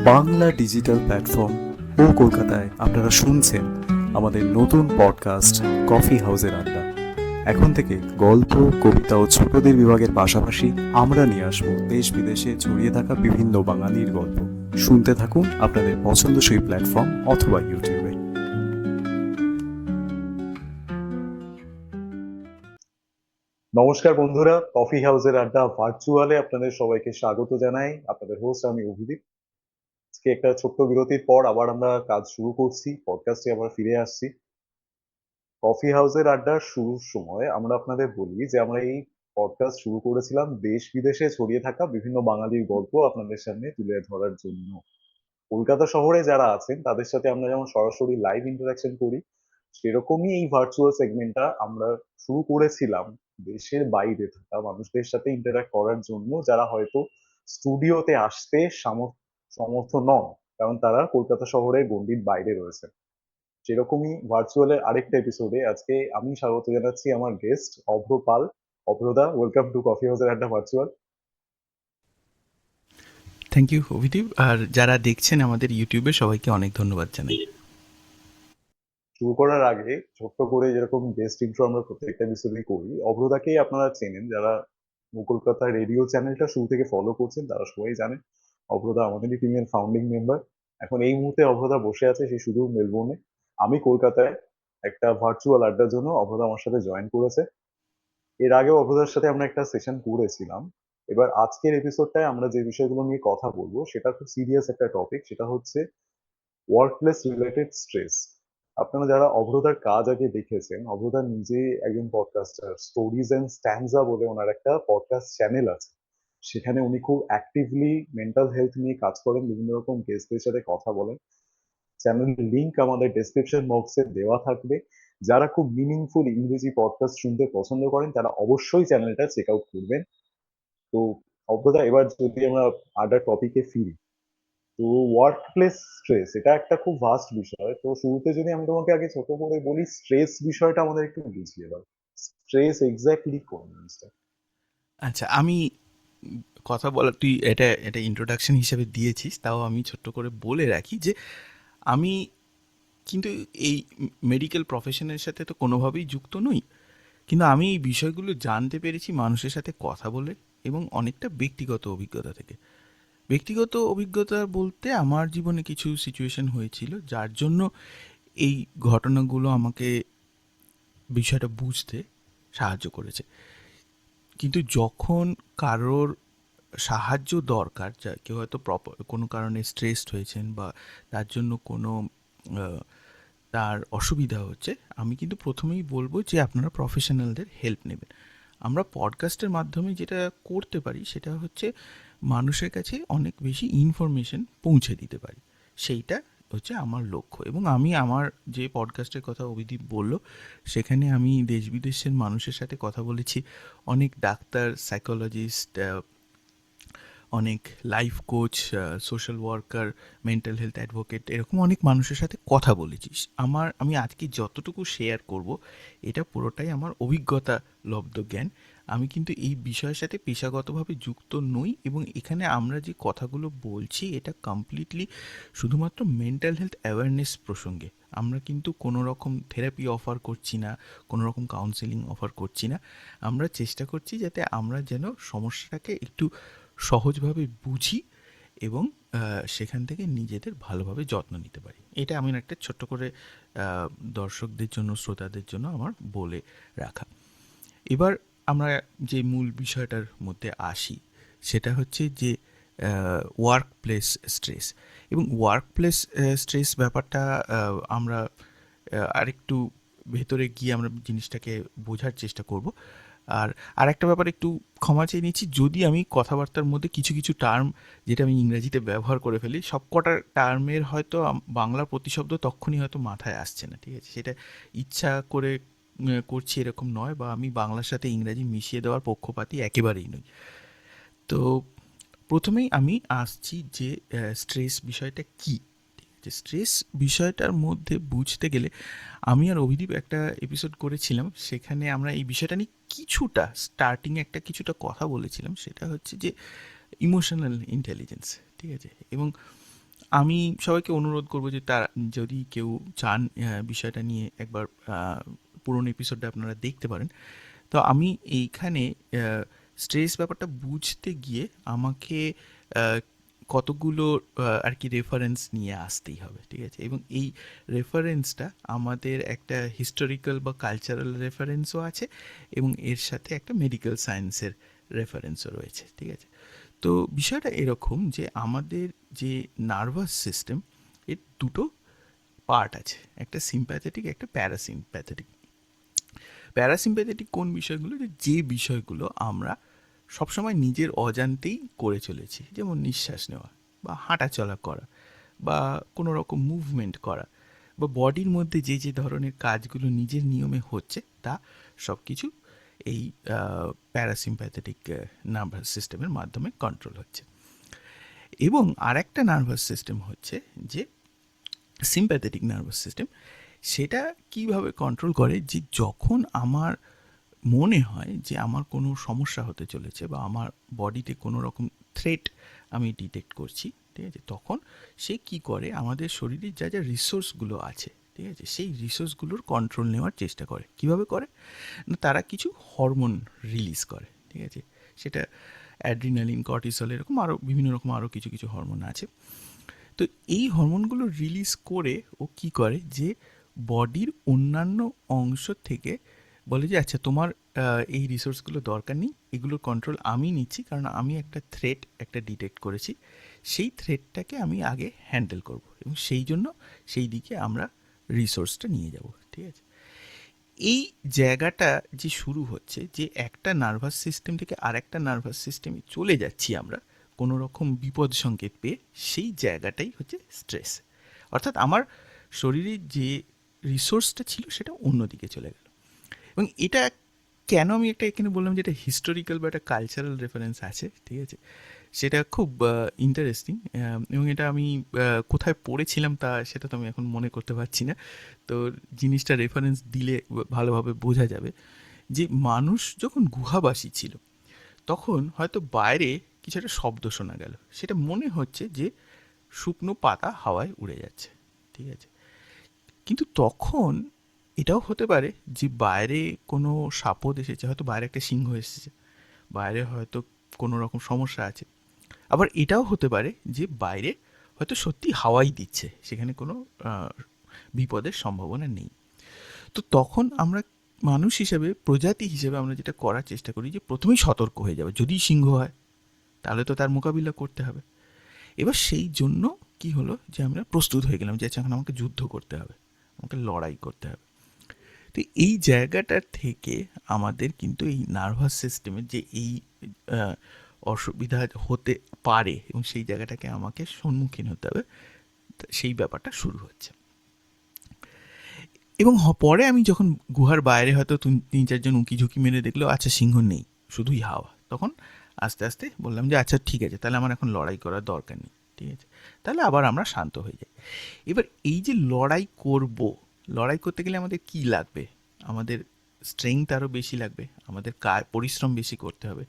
Bangla digital platform ও কলকাতায় আপনারা শুনছেন আমাদের নতুন পডকাস্ট কফি হাউসের আড্ডা। এখন থেকে গল্প, কবিতা ও ছোটদের বিভাগের পাশাপাশি আমরা নিয়ে আসবো দেশ বিদেশে ছড়িয়ে থাকা বিভিন্ন বাঙালির গল্প। শুনতে থাকুন আপনাদের পছন্দসই প্ল্যাটফর্ম অথবা ইউটিউবে। নমস্কার বন্ধুরা, কফি হাউসের আড্ডা ভার্চুয়ালে আপনাদের সবাইকে স্বাগত জানাই। আপনাদের হোস্ট আমি অভিদীপ। আজকে একটা ছোট্ট বিরতির পর আবার আমরা কাজ শুরু করছি, পডকাস্টে আবার ফিরে আসছি। কফি হাউসের আড্ডার শুরুর সময় আমরা আপনাদের বলি যে আমরা এই পডকাস্ট শুরু করেছিলাম দেশ বিদেশে ছড়িয়ে থাকা বিভিন্ন বাঙালির গল্প আপনাদের সামনে তুলে ধরার জন্য। কলকাতা শহরে যারা আছেন তাদের সাথে আমরা যেমন সরাসরি লাইভ ইন্টারাকশন করি, সেরকমই এই ভার্চুয়াল সেগমেন্টটা আমরা শুরু করেছিলাম দেশের বাইরে থাকা মানুষদের সাথে ইন্টারাক্ট করার জন্য, যারা হয়তো স্টুডিওতে আসতে সমর্থ নন, কারণ তারা কলকাতা শহরের গণ্ডির বাইরে রয়েছে। সেরকমই ভার্চুয়ালের আরেকটা এপিসোডে আজকে আমি স্বাগত জানাচ্ছি আমার গেস্ট অভ্র পাল। অভ্রদা, ওয়েলকাম টু কফি হাউসের আড্ডা ভার্চুয়াল। থ্যাংক ইউ অভিদীপ, আর যারা দেখছেন আমাদের ইউটিউবে সবাইকে অনেক ধন্যবাদ জানাই। শুরু করার আগে ছোট্ট করে যেরকম গেস্ট ইন্ট্রো আমরা প্রত্যেকটা এপিসোডে করি, অভ্রদাকেই আপনারা চেনেন, যারা কলকাতা রেডিও চ্যানেলটা শুরু থেকে ফলো করছেন তারা সবাই জানেন অভ্রদা আমাদেরই টিমের ফাউন্ডিং মেম্বার। এখন এই মুহূর্তে অভ্রদা বসে আছে সে শুধু মেলবোর্নে, আমি কলকাতায়। একটা ভার্চুয়াল আড্ডার জন্য অভ্রদা আমার সাথে জয়েন করেছে। এর আগেও অভ্রদার সাথে আমরা একটা সেশন করেছিলাম। এবার আজকের এপিসোডটায় আমরা যে বিষয়গুলো নিয়ে কথা বলবো সেটা খুব সিরিয়াস একটা টপিক, সেটা হচ্ছে ওয়ার্কপ্লেস রিলেটেড স্ট্রেস। আপনারা যারা অভ্রদার কাজ আগে দেখেছেন, অভ্রদা নিজে একজন পডকাস্টার, স্টোরিজ এন্ড স্ট্যান্ডজা বলে ওনার একটা পডকাস্ট চ্যানেল আছে। সেখানে উনি খুব অ্যাক্টিভলি মেন্টাল হেলথ নিয়ে কাজ করেন, বিভিন্ন রকম গেস্টদের সাথে কথা বলেন। চ্যানেলের লিংক আমাদের ডেসক্রিপশন বক্সে দেওয়া থাকবে। যারা খুব মিনিংফুল ইংরেজি পডকাস্ট শুনতে পছন্দ করেন তারা অবশ্যই চ্যানেলটা চেক আউট করবেন। তো অভ্রদা, এবার যদি আমরা আড্ডার টপিকে ফিরি, তো ওয়ার্ক প্লেস স্ট্রেস এটা একটা খুব ভাস্ট বিষয়। তো শুরুতে যদি আমি তোমাকে আগে ছোট করে বলি, স্ট্রেস বিষয়টা আমাদের একটু বুঝিয়ে দাও। স্ট্রেস এক্স্যাক্টলি কোন জিনিসটা? আচ্ছা, আমি কথা বলা, তুই এটা এটা ইন্ট্রোডাকশন হিসেবে দিয়েছিস, তাও আমি ছোট্ট করে বলে রাখি যে আমি কিন্তু এই মেডিকেল প্রফেশনের সাথে তো কোনোভাবেই যুক্ত নই, কিন্তু আমি এই বিষয়গুলো জানতে পেরেছি মানুষের সাথে কথা বলে এবং অনেকটা ব্যক্তিগত অভিজ্ঞতা থেকে। ব্যক্তিগত অভিজ্ঞতা বলতে আমার জীবনে কিছু সিচুয়েশন হয়েছিল যার জন্য এই ঘটনাগুলো আমাকে বিষয়টা বুঝতে সাহায্য করেছে। কিন্তু যখন কারোর সাহায্য দরকার, যা কেউ হয়তো কোনো কারণে স্ট্রেসড হয়েছেন বা তার জন্য কোনো আহ, তার অসুবিধা হচ্ছে, আমি কিন্তু প্রথমেই বলবো যে আপনারা প্রফেশনালদের হেল্প নেবেন। আমরা পডকাস্টের মাধ্যমে যেটা করতে পারি সেটা হচ্ছে মানুষের কাছে অনেক বেশি ইনফরমেশন পৌঁছে দিতে পারি, সেইটা হচ্ছে আমার লক্ষ্য। এবং আমি আমার যে পডকাস্টের কথা অভিদীপ বলল, সেখানে আমি দেশ বিদেশের মানুষের সাথে কথা বলেছি, অনেক ডাক্তার, সাইকোলজিস্ট, অনেক life coach, social worker, mental health advocate, এরকম অনেক মানুষের সাথে কথা বলেছিস। আমি আজকে যতটুকু শেয়ার করব এটা পুরোটাই আমার অভিজ্ঞতা লব্ধ জ্ঞান। আমি কিন্তু এই বিষয়ের সাথে পেশাগতভাবে যুক্ত নই, এবং এখানে আমরা যে কথাগুলো বলছি এটা কমপ্লিটলি শুধুমাত্র মেন্টাল হেলথ অ্যাওয়ারনেস প্রসঙ্গে। আমরা কিন্তু কোনো রকম থেরাপি অফার করছি না, কোনো রকম কাউন্সেলিং অফার করছি না। আমরা চেষ্টা করছি যাতে আমরা যেন সমস্যাটাকে একটু সহজভাবে বুঝি এবং সেখান থেকে নিজেদের ভালোভাবে যত্ন নিতে পারি। এটা আমি একটা ছোট্ট করে দর্শকদের জন্য, শ্রোতাদের জন্য আমার বলে রাখা। এবার আমরা যে মূল বিষয়টার মধ্যে আসি, সেটা হচ্ছে যে ওয়ার্ক প্লেস স্ট্রেস। এবং ওয়ার্ক প্লেস স্ট্রেস ব্যাপারটা আমরা আরেকটু ভেতরে গিয়ে আমরা জিনিসটাকে বোঝার চেষ্টা করব। আর আরেকটা ব্যাপার একটু ক্ষমা চেয়ে নিচ্ছি যদি আমি কথাবার্তার মধ্যে কিছু কিছু টার্ম যেটা আমি ইংরেজিতে ব্যবহার করে ফেলি, সব কটা টার্মের হয়তো বাংলা প্রতিশব্দ তখনই হয়তো মাথায় আসছে না, ঠিক আছে? সেটা ইচ্ছা করে করছি এরকম নয়, বা আমি বাংলার সাথে ইংরাজি মিশিয়ে দেওয়ার পক্ষপাতী একেবারেই নই। তো প্রথমেই আমি আসছি যে স্ট্রেস বিষয়টা কী। ঠিক আছে, স্ট্রেস বিষয়টার মধ্যে বুঝতে গেলে আমি আর অভিদীপ একটা এপিসোড করেছিলাম, সেখানে আমরা এই বিষয়টা নিয়ে কিছুটা স্টার্টিংয়ে একটা কিছুটা কথা বলেছিলাম। সেটা হচ্ছে যে ইমোশনাল ইন্টেলিজেন্স, ঠিক আছে? এবং আমি সবাইকে অনুরোধ করব যে তারা যদি কেউ চান বিষয়টা নিয়ে একবার পুরনো এপিসোডটা আপনারা দেখতে পারেন। তো আমি এইখানে স্ট্রেস ব্যাপারটা বুঝতে গিয়ে আমাকে আহ, কতগুলো আর কি রেফারেন্স নিয়ে আসতেই হবে, ঠিক আছে? এবং এই রেফারেন্সটা আমাদের একটা হিস্টোরিক্যাল বা কালচারাল রেফারেন্সও আছে, এবং এর সাথে একটা মেডিকেল সায়েন্সের রেফারেন্সও রয়েছে, ঠিক আছে? তো বিষয়টা এরকম যে আমাদের যে নার্ভাস সিস্টেম, এর দুটো পার্ট আছে, একটা সিম্প্যাথেটিক, একটা প্যারাসিম্প্যাথেটিক। প্যারাসিম্প্যাথেটিক কোন বিষয়গুলো? যে বিষয়গুলো আমরা সবসময় নিজের অজান্তেই করে চলেছি, যেমন নিঃশ্বাস নেওয়া বা হাঁটা চলা করা বা কোনো রকম মুভমেন্ট করা, বা বডির মধ্যে যে যে ধরনের কাজগুলো নিজের নিয়মে হচ্ছে, তা সব কিছু এই প্যারাসিম্প্যাথেটিক নার্ভাস সিস্টেমের মাধ্যমে কন্ট্রোল হচ্ছে। এবং আরেকটা নার্ভাস সিস্টেম হচ্ছে যে সিম্প্যাথেটিক নার্ভাস সিস্টেম। সেটা কিভাবে কন্ট্রোল করে, যে যখন আমার মনে হয় যে আমার কোনো সমস্যা হতে চলেছে বা আমার বডিতে কোনো রকম থ্রেট আমি ডিটেক্ট করছি, ঠিক আছে, তখন সে কি করে, আমাদের শরীরে যা যা রিসোর্সগুলো আছে, ঠিক আছে, সেই রিসোর্সগুলোর কন্ট্রোল নেওয়ার চেষ্টা করে। কিভাবে করে না, তারা কিছু হরমোন রিলিজ করে, ঠিক আছে? সেটা অ্যাড্রিনালিন, কর্টিসল, এরকম আরও বিভিন্ন রকম আরও কিছু কিছু হরমোন আছে। তো এই হরমোনগুলো রিলিজ করে ও কি করে, যে বডির অন্যান্য অংশ থেকে বলে যে আচ্ছা তোমার এই রিসোর্সগুলো দরকার নেই, এগুলোর কন্ট্রোল আমি নিচ্ছি, কারণ আমি একটা থ্রেট একটা ডিটেক্ট করেছি, সেই থ্রেটটাকে আমি আগে হ্যান্ডেল করব, এবং সেই জন্য সেই দিকে আমরা রিসোর্সটা নিয়ে যাব, ঠিক আছে? এই জায়গাটা যে শুরু হচ্ছে, যে একটা নার্ভাস সিস্টেম থেকে আরেকটা নার্ভাস সিস্টেমে চলে যাচ্ছি আমরা কোনো রকম বিপদ সংকেত পেয়ে, সেই জায়গাটাই হচ্ছে স্ট্রেস। অর্থাৎ আমার শরীরে যে রিসোর্সটা ছিল সেটা অন্যদিকে চলে গেল। এবং এটা কেন আমি একটা এখানে বললাম যে এটা হিস্টোরিক্যাল বা একটা কালচারাল রেফারেন্স আছে, ঠিক আছে, সেটা খুব ইন্টারেস্টিং। এবং এটা আমি কোথায় পড়েছিলাম তা সেটা তো আমি এখন মনে করতে পারছি না। তো জিনিসটা রেফারেন্স দিলে ভালোভাবে বোঝা যাবে যে মানুষ যখন গুহাবাসী ছিল, তখন হয়তো বাইরে কিছু একটা শব্দ শোনা গেল, সেটা মনে হচ্ছে যে শুকনো পাতা হাওয়ায় উড়ে যাচ্ছে, ঠিক আছে? কিন্তু তখন এটাও হতে পারে যে বাইরে কোনো সাপদ এসেছে, হয়তো বাইরে একটা সিংহ এসেছে, বাইরে হয়তো কোনো রকম সমস্যা আছে। আবার এটাও হতে পারে যে বাইরে হয়তো সত্যি হাওয়াই দিচ্ছে, সেখানে কোনো আহ, বিপদের সম্ভাবনা নেই। তো তখন আমরা মানুষ হিসেবে, প্রজাতি হিসেবে আমরা যেটা করার চেষ্টা করি যে প্রথমেই সতর্ক হয়ে যাবে, যদি সিংহ হয় তাহলে তো তার মোকাবিলা করতে হবে। এবার সেই জন্য কি হলো, যে আমরা প্রস্তুত হয়ে গেলাম যে আচ্ছা এখন আমাকে যুদ্ধ করতে হবে, আমাকে লড়াই করতে হবে। তো এই জায়গাটার থেকে আমাদের কিন্তু এই নার্ভাস সিস্টেমের যে এই আহ, অসুবিধা হতে পারে, এবং সেই জায়গাটাকে আমাকে সম্মুখীন হতে হবে, তা সেই ব্যাপারটা শুরু হচ্ছে। এবং পরে আমি যখন গুহার বাইরে হয়তো তিন চারজন উঁকি ঝুঁকি মেরে দেখলো আচ্ছা সিংহ নেই, শুধুই হাওয়া, তখন আস্তে আস্তে বললাম যে আচ্ছা ঠিক আছে, তাহলে আমার এখন লড়াই করার দরকার নেই, ঠিক আছে? তাহলে আবার আমরা শান্ত হয়ে যাই। এবার এই যে লড়াই করব, লড়াই করতে গেলে আমাদের কি লাগবে? আমাদের স্ট্রেংথ আরও বেশি লাগবে, আমাদের পরিশ্রম বেশি করতে হবে,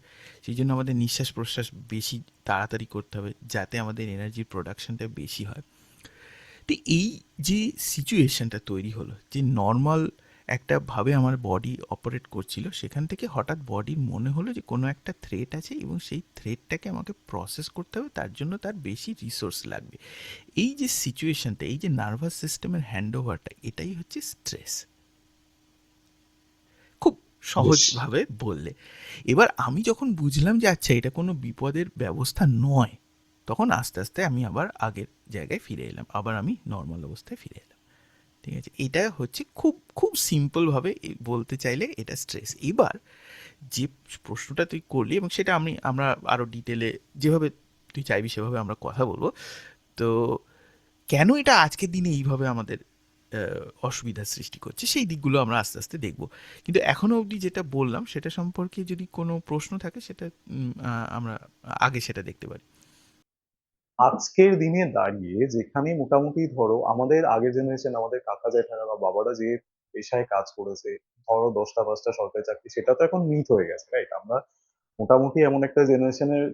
সেই জন্য আমাদের নিঃশ্বাস প্রশ্বাস বেশি তাড়াতাড়ি করতে হবে, যাতে আমাদের এনার্জির প্রোডাকশনটা বেশি হয়। তো এই যে সিচুয়েশনটা তৈরি হলো, যে নর্মাল একটা ভাবে আমার বডি অপারেট করছিল, সেখান থেকে হঠাৎ বডির মনে হলো যে কোনো একটা থ্রেট আছে, এবং সেই থ্রেটটাকে আমাকে প্রসেস করতে হবে, তার জন্য তার বেশি রিসোর্স লাগবে। এই যে সিচুয়েশনটা, এই যে নার্ভাস সিস্টেমের হ্যান্ড ওভারটা, এটাই হচ্ছে স্ট্রেস, খুব বেশ। সহজভাবে বললে। এবার আমি যখন বুঝলাম যে আচ্ছা এটা কোনো বিপদের ব্যবস্থা নয়, তখন আস্তে আস্তে আমি আবার আগের জায়গায় ফিরে এলাম, আবার আমি নর্মাল অবস্থায় ফিরে এলাম, ঠিক আছে? এটা হচ্ছে খুব খুব সিম্পলভাবে বলতে চাইলে এটা স্ট্রেস। এবার যে প্রশ্নটা তুই করলি, এবং সেটা আমরা আরও ডিটেলে যেভাবে তুই চাইবি সেভাবে আমরা কথা বলবো। তো কেন এটা আজকের দিনে এইভাবে আমাদের অসুবিধার সৃষ্টি করছে, সেই দিকগুলো আমরা আস্তে আস্তে দেখব। কিন্তু এখনো অবধি যেটা বললাম সেটা সম্পর্কে যদি কোনো প্রশ্ন থাকে, সেটা আমরা আগে সেটা দেখতে পারি। আজকের দিনে দাঁড়িয়ে যেখানে মোটামুটি ধরো আমাদের আগের জেনারেশন, আমাদের কাকা জ্যাঠারা বা বাবারা যে পেশায় কাজ করেছে, ধরো 10টা 5টা সরকারি চাকরি, সেটা তো এখন মিথ হয়ে গেছে, রাইট? আমরা মোটামুটি এমন একটা জেনারেশনের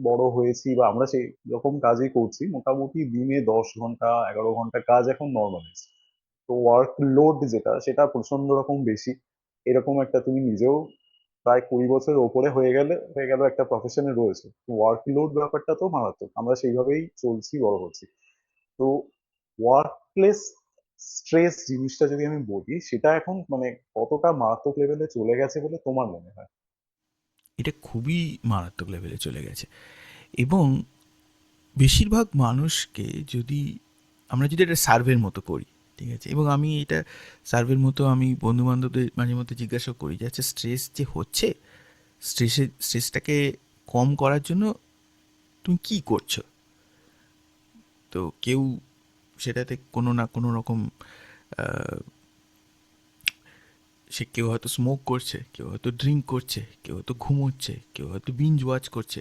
বড় হয়েছি বা আমরা সেই রকম কাজই করছি, মোটামুটি দিনে 10 ঘন্টা 11 ঘন্টা কাজ এখন নর্মালাইজ। তো ওয়ার্ক লোড যেটা সেটা প্রচন্ড রকম বেশি। এরকম একটা তুমি নিজেও প্রায় 20 বছরের ওপরে হয়ে গেল একটা প্রফেশনে রয়েছে, ওয়ার্ক লোড ব্যাপারটা তো মারাত্মক, আমরা সেইভাবেই চলছি, বড় হচ্ছি। তো ওয়ার্ক প্লেস স্ট্রেস জিনিসটা যদি আমি বলি, সেটা এখন মানে কতটা মারাত্মক লেভেলে চলে গেছে বলে তোমার মনে হয়? এটা খুবই মারাত্মক লেভেলে চলে গেছে। এবং বেশিরভাগ মানুষকে যদি আমরা যদি একটা সার্ভের মতো করি, ঠিক আছে, এবং আমি এটা সার্ভের মতো আমি বন্ধু বান্ধবদের মাঝে মধ্যে জিজ্ঞাসা করি যে আচ্ছা স্ট্রেস যে হচ্ছে, স্ট্রেসটাকে কম করার জন্য তুমি কি করছো? তো কেউ সেটাতে কোনো না কোনো রকম সে কেউ হয়তো স্মোক করছে, কেউ হয়তো ড্রিঙ্ক করছে, কেউ হয়তো ঘুমোচ্ছে, কেউ হয়তো বিঞ্জ ওয়াচ করছে।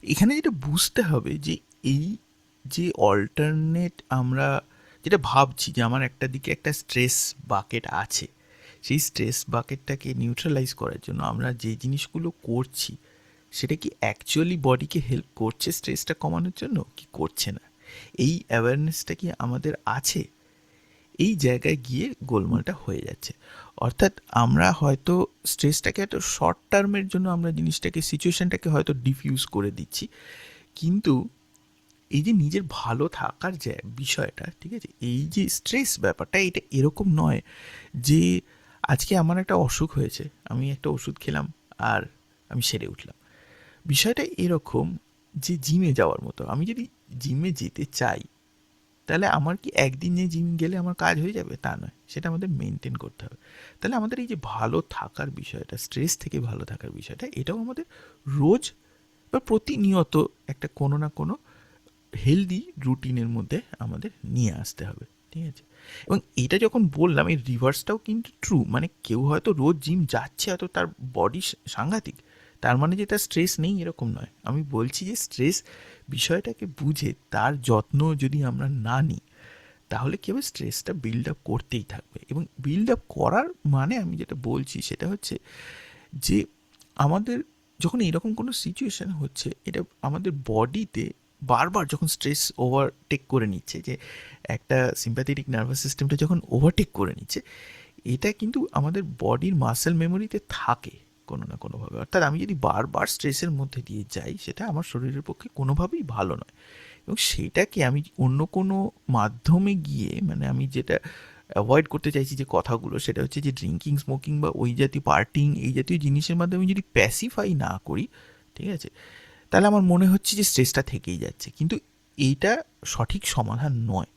এখানে যেটা বুঝতে হবে যে এই যে অল্টারনেট আমরা যেটা ভাবছি যে আমার একটা দিকে একটা স্ট্রেস বাকেট আছে, সেই স্ট্রেস বাকেটটাকে নিউট্রালাইজ করার জন্য আমরা যে জিনিসগুলো করছি সেটা কি অ্যাকচুয়ালি বডিকে হেল্প করছে স্ট্রেসটা কমানোর জন্য কি করছে না, এই অ্যাওয়ারনেসটা কি আমাদের আছে? এই জায়গায় গিয়ে গোলমালটা হয়ে যাচ্ছে। অর্থাৎ আমরা হয়তো স্ট্রেসটাকে একটা শর্ট টার্মের জন্য আমরা জিনিসটাকে সিচুয়েশনটাকে হয়তো ডিফিউজ করে দিচ্ছি, কিন্তু এই যে নিজের ভালো থাকার যে বিষয়টা, ঠিক আছে, এই যে স্ট্রেস ব্যাপারটা এটা এরকম নয় যে আজকে আমার একটা অসুখ হয়েছে, আমি একটা ওষুধ খেলাম আর আমি সেরে উঠলাম। বিষয়টা এরকম যে জিমে যাওয়ার মতো, আমি যদি জিমে যেতে চাই তাহলে আমার কি একদিন যে জিম গেলে আমার কাজ হয়ে যাবে? তা নয়, সেটা আমাদের মেনটেন করতে হবে। তাহলে আমাদের এই যে ভালো থাকার বিষয়টা, স্ট্রেস থেকে ভালো থাকার বিষয়টা, এটাও আমাদের রোজ বা প্রতিনিয়ত একটা কোনো না কোনো হেলদি রুটিনের মধ্যে আমাদের নিয়ে আসতে হবে, ঠিক আছে? এবং এটা যখন বললাম এই রিভার্সটাও কিন্তু ট্রু, মানে কেউ হয়তো রোজ জিম যাচ্ছে, হয়তো তার বডি সাংঘাতিক, তার মানে যে তার স্ট্রেস নেই এরকম নয়। আমি বলছি যে স্ট্রেস বিষয়টাকে বুঝে তার যত্ন যদি আমরা না নিই তাহলে কী হবে, স্ট্রেসটা বিল্ড আপ করতেই থাকবে। এবং বিল্ড আপ করার মানে আমি যেটা বলছি সেটা হচ্ছে যে আমাদের যখন এরকম কোনো সিচুয়েশান হচ্ছে, এটা আমাদের বডিতে বারবার যখন স্ট্রেস ওভারটেক করে নিচ্ছে, যে একটা সিম্প্যাথেটিক নার্ভাস সিস্টেমটা যখন ওভারটেক করে নিচ্ছে, এটা কিন্তু আমাদের বডির মাসেল মেমোরিতে থাকে কোনো না কোনোভাবে। অর্থাৎ আমি যদি বারবার স্ট্রেসের মধ্যে দিয়ে যাই, সেটা আমার শরীরের পক্ষে কোনোভাবেই ভালো নয়। এবং সেইটাকে আমি অন্য কোনো মাধ্যমে গিয়ে, মানে আমি যেটা অ্যাভয়েড করতে চাইছি যে কথাগুলো, সেটা হচ্ছে যে ড্রিঙ্কিং, স্মোকিং বা ওই জাতীয় পার্টিং এই জাতীয় জিনিসের মাধ্যমে যদি প্যাসিফাই না করি, ঠিক আছে, তাহলে আমার মনে হচ্ছে যে স্ট্রেসটা থেকেই যাচ্ছে। কিন্তু এইটা সঠিক সমাধান নয়।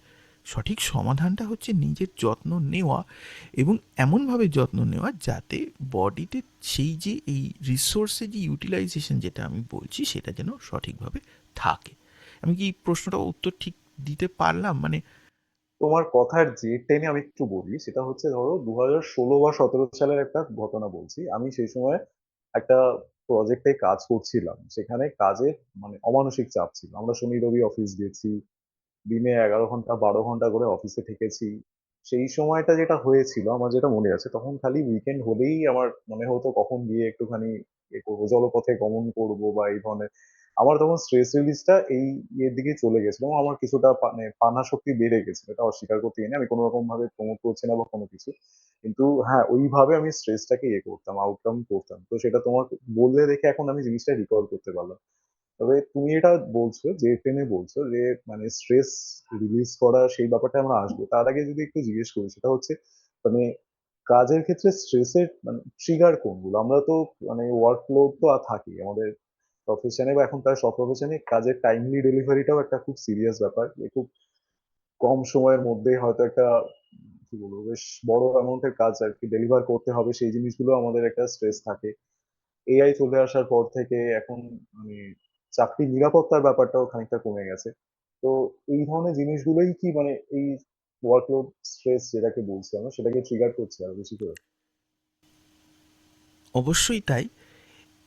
সঠিক সমাধানটা হচ্ছে নিজের যত্ন নেওয়া, এবং এমনভাবে যত্ন নেওয়া যাতে বডিতে সেই যে এই রিসোর্সের যে ইউটিলাইজেশন যেটা আমি বলছি সেটা যেন সঠিকভাবে থাকে। আমি কি প্রশ্নটা উত্তর ঠিক দিতে পারলাম? মানে তোমার কথার যে টেনে আমি একটু বলি, সেটা হচ্ছে ধরো 2016 বা 2017 সালের একটা ঘটনা বলছি। আমি সেই সময় একটা প্রজেক্টে কাজ করছিলাম, সেখানে কাজের মানে অমানসিক চাপ ছিল। আমরা শনি রবি অফিস গেছি, দিনে 11 ঘন্টা 12 ঘন্টা করে অফিসে থেকেছি। সেই সময়টা যেটা হয়েছিল আমার যেটা মনে আছে, তখন খালি উইকেন্ড হলেই আমার মনে হতো কখন গিয়ে একটুখানি এ করবো, জলপথে গমন করব বা এই ধরনের। আমার তখন স্ট্রেস রিলিজটা এই ইয়ের দিকে চলে গেছিল এবং আমার কিছুটা মানে পানা শক্তি বেড়ে গেছিল, এটা অস্বীকার করতে গিয়ে না, আমি কোনো রকম ভাবে প্রমোট করছি না বা কোনো কিছু। কিন্তু হ্যাঁ, ওইভাবে আমি স্ট্রেসটাকে ইয়ে করতাম, আউটকাম করতাম। তো সেটা তোমার বললে দেখে এখন আমি জিনিসটা রিকল করতে পারলাম। তবে তুমি এটা বলছো যে টেনে বলছো যে মানে স্ট্রেস রিলিজ করা, সেই ব্যাপারটা আমরা আসবো। তার আগে যদি একটু জিজ্ঞেস করি, সেটা হচ্ছে মানে কাজের ক্ষেত্রে স্ট্রেসের মানে ট্রিগার কোনগুলো? আমরা তো মানে ওয়ার্কলোড তো থাকি আমাদের প্রফেশনে, বা এখন প্রায় সব প্রফেশনে কাজের টাইমলি ডেলিভারিটাও একটা খুব সিরিয়াস ব্যাপার। যে খুব কম সময়ের মধ্যে হয়তো একটা কি বলবো বেশ বড় অ্যামাউন্টের কাজ আর কি ডেলিভার করতে হবে, সেই জিনিসগুলো আমাদের একটা স্ট্রেস থাকে। এআই চলে আসার পর থেকে এখন মানে চাকরির নিরাপত্তার ব্যাপারটাও খানিকটা কমে গেছে। তো এই ধরনের জিনিসগুলোই কি মানে এই ওয়ার্কলোড স্ট্রেস যেটাকে বলছি আমরা, সেটাকে ট্রিগার করছে আরো বেশি করে? অবশ্যই তাই।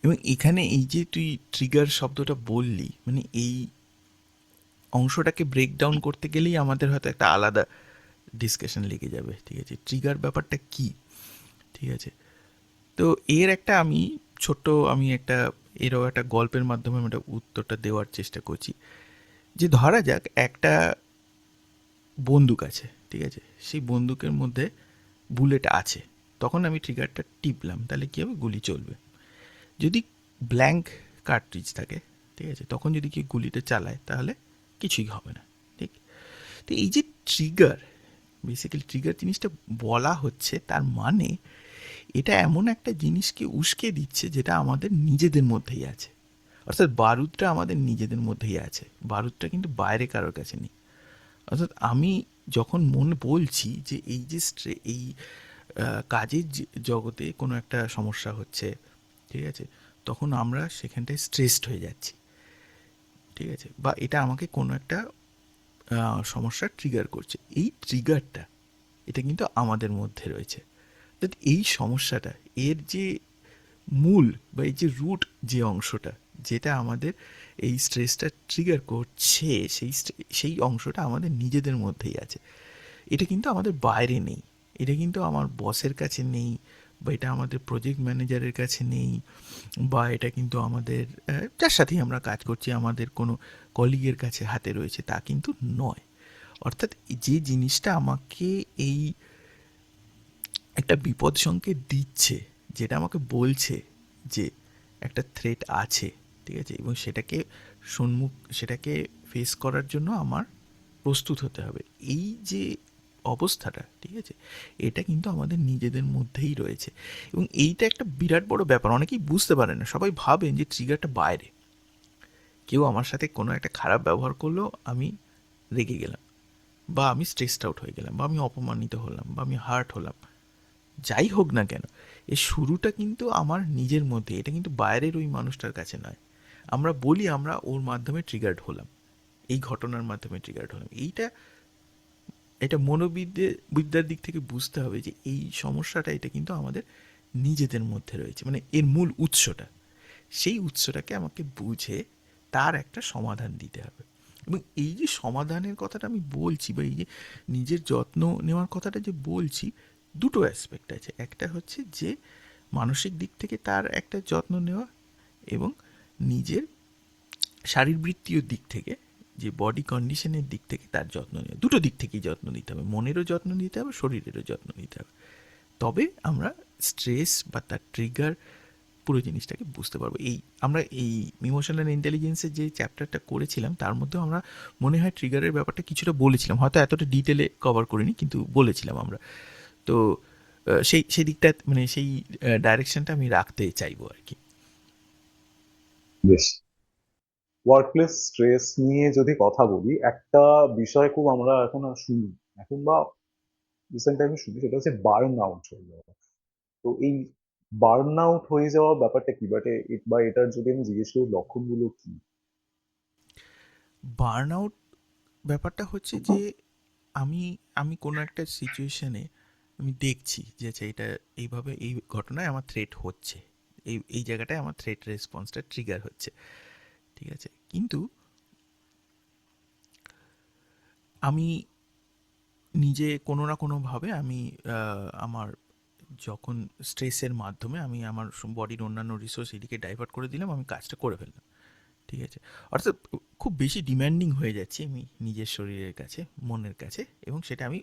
এবং এখানে এই যে তুই ট্রিগার শব্দটা বললি, মানে এই অংশটাকে ব্রেক ডাউন করতে গেলেই আমাদের হয়তো একটা আলাদা ডিসকাশন লেগে যাবে, ঠিক আছে? ট্রিগার ব্যাপারটা কি, ঠিক আছে? তো এর একটা আমি ছোট্ট আমি একটা এরও একটা গল্পের মাধ্যমে আমি একটা উত্তরটা দেওয়ার চেষ্টা করছি। যে ধরা যাক একটা বন্দুক আছে, ঠিক আছে? সেই বন্দুকের মধ্যে বুলেট আছে। তখন আমি ট্রিগারটা টিপলাম, তাহলে কী হবে? গুলি চলবে। যদি ব্ল্যাঙ্ক কার্ট্রিজ থাকে, ঠিক আছে, তখন যদি কেউ গুলিটা চালায় তাহলে কিছুই হবে না, ঠিক? তো এই যে ট্রিগার, বেসিক্যালি ট্রিগার জিনিসটা বলা হচ্ছে, তার মানে এটা এমন একটা জিনিসকে উস্কে দিচ্ছে যেটা আমাদের নিজেদের মধ্যেই আছে। অর্থাৎ বারুদটা আমাদের নিজেদের মধ্যেই আছে, বারুদটা কিন্তু বাইরে কারোর কাছে নেই। অর্থাৎ আমি যখন বলছি যে এই যে এই কাজের জগতে কোনো একটা সমস্যা হচ্ছে, ঠিক আছে, তখন আমরা সেখানটায় স্ট্রেসড হয়ে যাচ্ছি, ঠিক আছে, বা এটা আমাকে কোনো একটা সমস্যা ট্রিগার করছে। এই ট্রিগারটা, এটা কিন্তু আমাদের মধ্যে রয়েছে। অর্থাৎ এই সমস্যাটা, এর যে মূল বা এই যে রুট যে অংশটা, যেটা আমাদের এই স্ট্রেসটা ট্রিগার করছে, সেই অংশটা আমাদের নিজেদের মধ্যেই আছে। এটা কিন্তু আমাদের বাইরে নেই, এটা কিন্তু আমার বসের কাছে নেই, বা এটা আমাদের প্রজেক্ট ম্যানেজারের কাছে নেই, বা এটা কিন্তু আমাদের যার সাথেই আমরা কাজ করছি আমাদের কোনো কলিগের কাছে হাতে রয়েছে, তা কিন্তু নয়। অর্থাৎ যে জিনিসটা আমাকে এই একটা বিপদ সংকেত দিচ্ছে, যেটা আমাকে বলছে যে একটা থ্রেট আছে, ঠিক আছে, এবং সেটাকে ফেস করার জন্য আমার প্রস্তুত হতে হবে, এই যে অবস্থাটা, ঠিক আছে, এটা কিন্তু আমাদের নিজেদের মধ্যেই রয়েছে। এবং এইটা একটা বিরাট বড় ব্যাপার, অনেকেই বুঝতে পারে না। সবাই ভাবেন যে ট্রিগারটা বাইরে, কেউ আমার সাথে কোনো একটা খারাপ ব্যবহার করলো, আমি রেগে গেলাম, বা আমি স্ট্রেসড আউট হয়ে গেলাম, বা আমি অপমানিত হলাম, বা আমি হার্ট হলাম, যাই হোক না কেন, এর শুরুটা কিন্তু আমার নিজের মধ্যে, এটা কিন্তু বাইরের ওই মানুষটার কাছে নয়। আমরা বলি আমরা ওর মাধ্যমে ট্রিগার্ড হলাম, এই ঘটনার মাধ্যমে ট্রিগার্ড হলাম। এটা বিদ্যার দিক থেকে বুঝতে হবে যে এই সমস্যাটা, এটা কিন্তু আমাদের নিজেদের মধ্যে রয়েছে, মানে এর মূল উৎসটা, সেই উৎসটাকে আমাকে বুঝে তার একটা সমাধান দিতে হবে। এবং এই যে সমাধানের কথাটা আমি বলছি, বা এই যে নিজের যত্ন নেওয়ার কথাটা যে বলছি, দুটো অ্যাসপেক্ট আছে। একটা হচ্ছে যে মানসিক দিক থেকে তার একটা যত্ন নেওয়া, এবং নিজের শারীরবৃত্তীয় দিক থেকে, যে বডি কন্ডিশনের দিক থেকে তার যত্ন নেওয়া। দুটো দিক থেকেই যত্ন নিতে হবে, মনেরও যত্ন নিতে হবে, শরীরেরও যত্ন নিতে হবে। তবে আমরা স্ট্রেস বা তার ট্রিগার পুরো জিনিসটাকে বুঝতে পারবো। আমরা এই ইমোশনাল ইন্টেলিজেন্সের যে চ্যাপ্টারটা করেছিলাম, তার মধ্যেও আমরা মনে হয় ট্রিগারের ব্যাপারটা কিছুটা বলেছিলাম, হয়তো এতটা ডিটেলে কভার করিনি, কিন্তু বলেছিলাম আমরা। তো সেই দিকটা, মানে সেই ডাইরেকশনটা আমি রাখতে চাইবো আর কি। বেশ, ওয়ার্কপ্লেস স্ট্রেস নিয়ে যদি কথা বলি, একটা বিষয় খুব আমরা এখন শুনি, এখন বা রিসেন্ট টাইমে শুনি, সেটা হচ্ছে বার্ন আউট হয়ে যাওয়া। তো এই বার্ন আউট হয়ে যাওয়া ব্যাপারটা কি, বা এটার যদি আমি জিজ্ঞেস করি লক্ষণগুলো কি? বার্ন আউট ব্যাপারটা হচ্ছে যে আমি আমি কোনো একটা সিচুয়েশনে আমি দেখছি যে আচ্ছা, এটা এইভাবে, এই ঘটনায় আমার থ্রেট হচ্ছে, এই জায়গাটায় আমার থ্রেট রেসপন্সটা ট্রিগার হচ্ছে, ঠিক আছে, কিন্তু আমি নিজে কোনো না কোনোভাবে আমি আমার যখন স্ট্রেসের মাধ্যমে আমি আমার বডির অন্যান্য রিসোর্স এদিকে ডাইভার্ট করে দিলাম, আমি কাজটা করে ফেললাম, ঠিক আছে। অর্থাৎ খুব বেশি ডিম্যান্ডিং হয়ে যাচ্ছি আমি নিজের শরীরের কাছে, মনের কাছে, এবং সেটা আমি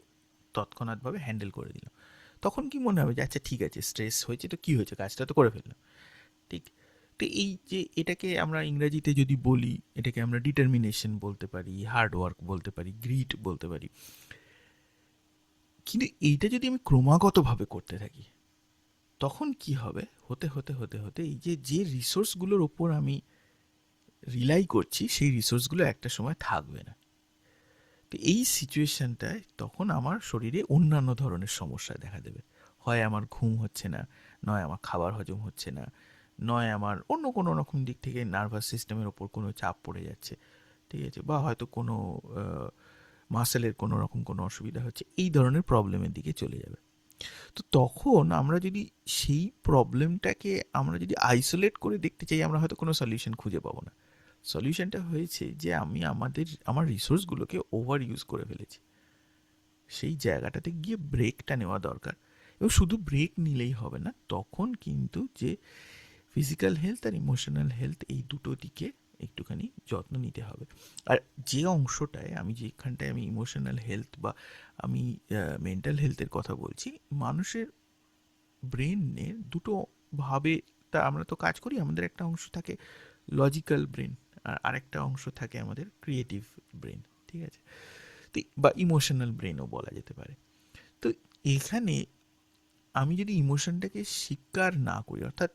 তৎক্ষণাৎভাবে হ্যান্ডেল করে দিলাম। তখন কি মনে হবে যে আচ্ছা ঠিক আছে, স্ট্রেস হয়েছে তো কী হয়েছে, কাজটা তো করে ফেললাম, ঠিক। তো এই যে এটাকে আমরা ইংরাজিতে যদি বলি, এটাকে আমরা ডিটারমিনেশন বলতে পারি, হার্ড ওয়ার্ক বলতে পারি, গ্রিট বলতে পারি। কিন্তু এইটা যদি আমি ক্রমাগতভাবে করতে থাকি, তখন কি হবে? হতে হতে হতে হতে এই যে রিসোর্সগুলোর ওপর আমি রিলাই করছি, সেই রিসোর্সগুলো একটা সময় থাকবে না। তো এই সিচুয়েশনটায় তখন আমার শরীরে অন্যান্য ধরনের সমস্যা দেখা দেবে। হয় আমার ঘুম হচ্ছে না, নয় আমার খাবার হজম হচ্ছে না, নয় আমার অন্য কোনো রকম দিক থেকে নার্ভাস সিস্টেমের ওপর কোনো চাপ পড়ে যাচ্ছে, ঠিক আছে, বা হয়তো কোনো মাসেলের কোনো রকম কোনো অসুবিধা হচ্ছে, এই ধরনের প্রবলেমের দিকে চলে যাবে। তো তখন আমরা যদি সেই প্রবলেমটাকে আমরা যদি আইসোলেট করে দেখতে চাই, আমরা হয়তো কোনো সলিউশন খুঁজে পাবো না। সলিউশনটা হয়েছে যে আমি আমার রিসোর্সগুলোকে ওভার ইউজ করে ফেলেছি। সেই জায়গাটাতে গিয়ে ব্রেকটা নেওয়া দরকার। এবং শুধু ব্রেক নিলেই হবে না, তখন কিন্তু যে ফিজিক্যাল হেলথ আর ইমোশনাল হেলথ এই দুটো দিকে একটুখানি যত্ন নিতে হবে। আর যে অংশটায় আমি যেখানটায় আমি ইমোশনাল হেলথ বা আমি মেন্টাল হেলথের কথা বলছি, মানুষের ব্রেনের দুটো ভাবে তা আমরা তো কাজ করি। আমাদের একটা অংশ থাকে লজিক্যাল ব্রেন, আর আরেকটা অংশ থাকে আমাদের ক্রিয়েটিভ ব্রেন, ঠিক আছে? তো বা ইমোশনাল ব্রেনও বলা যেতে পারে। তো এখানে আমি যদি ইমোশনটাকে স্বীকার না করি, অর্থাৎ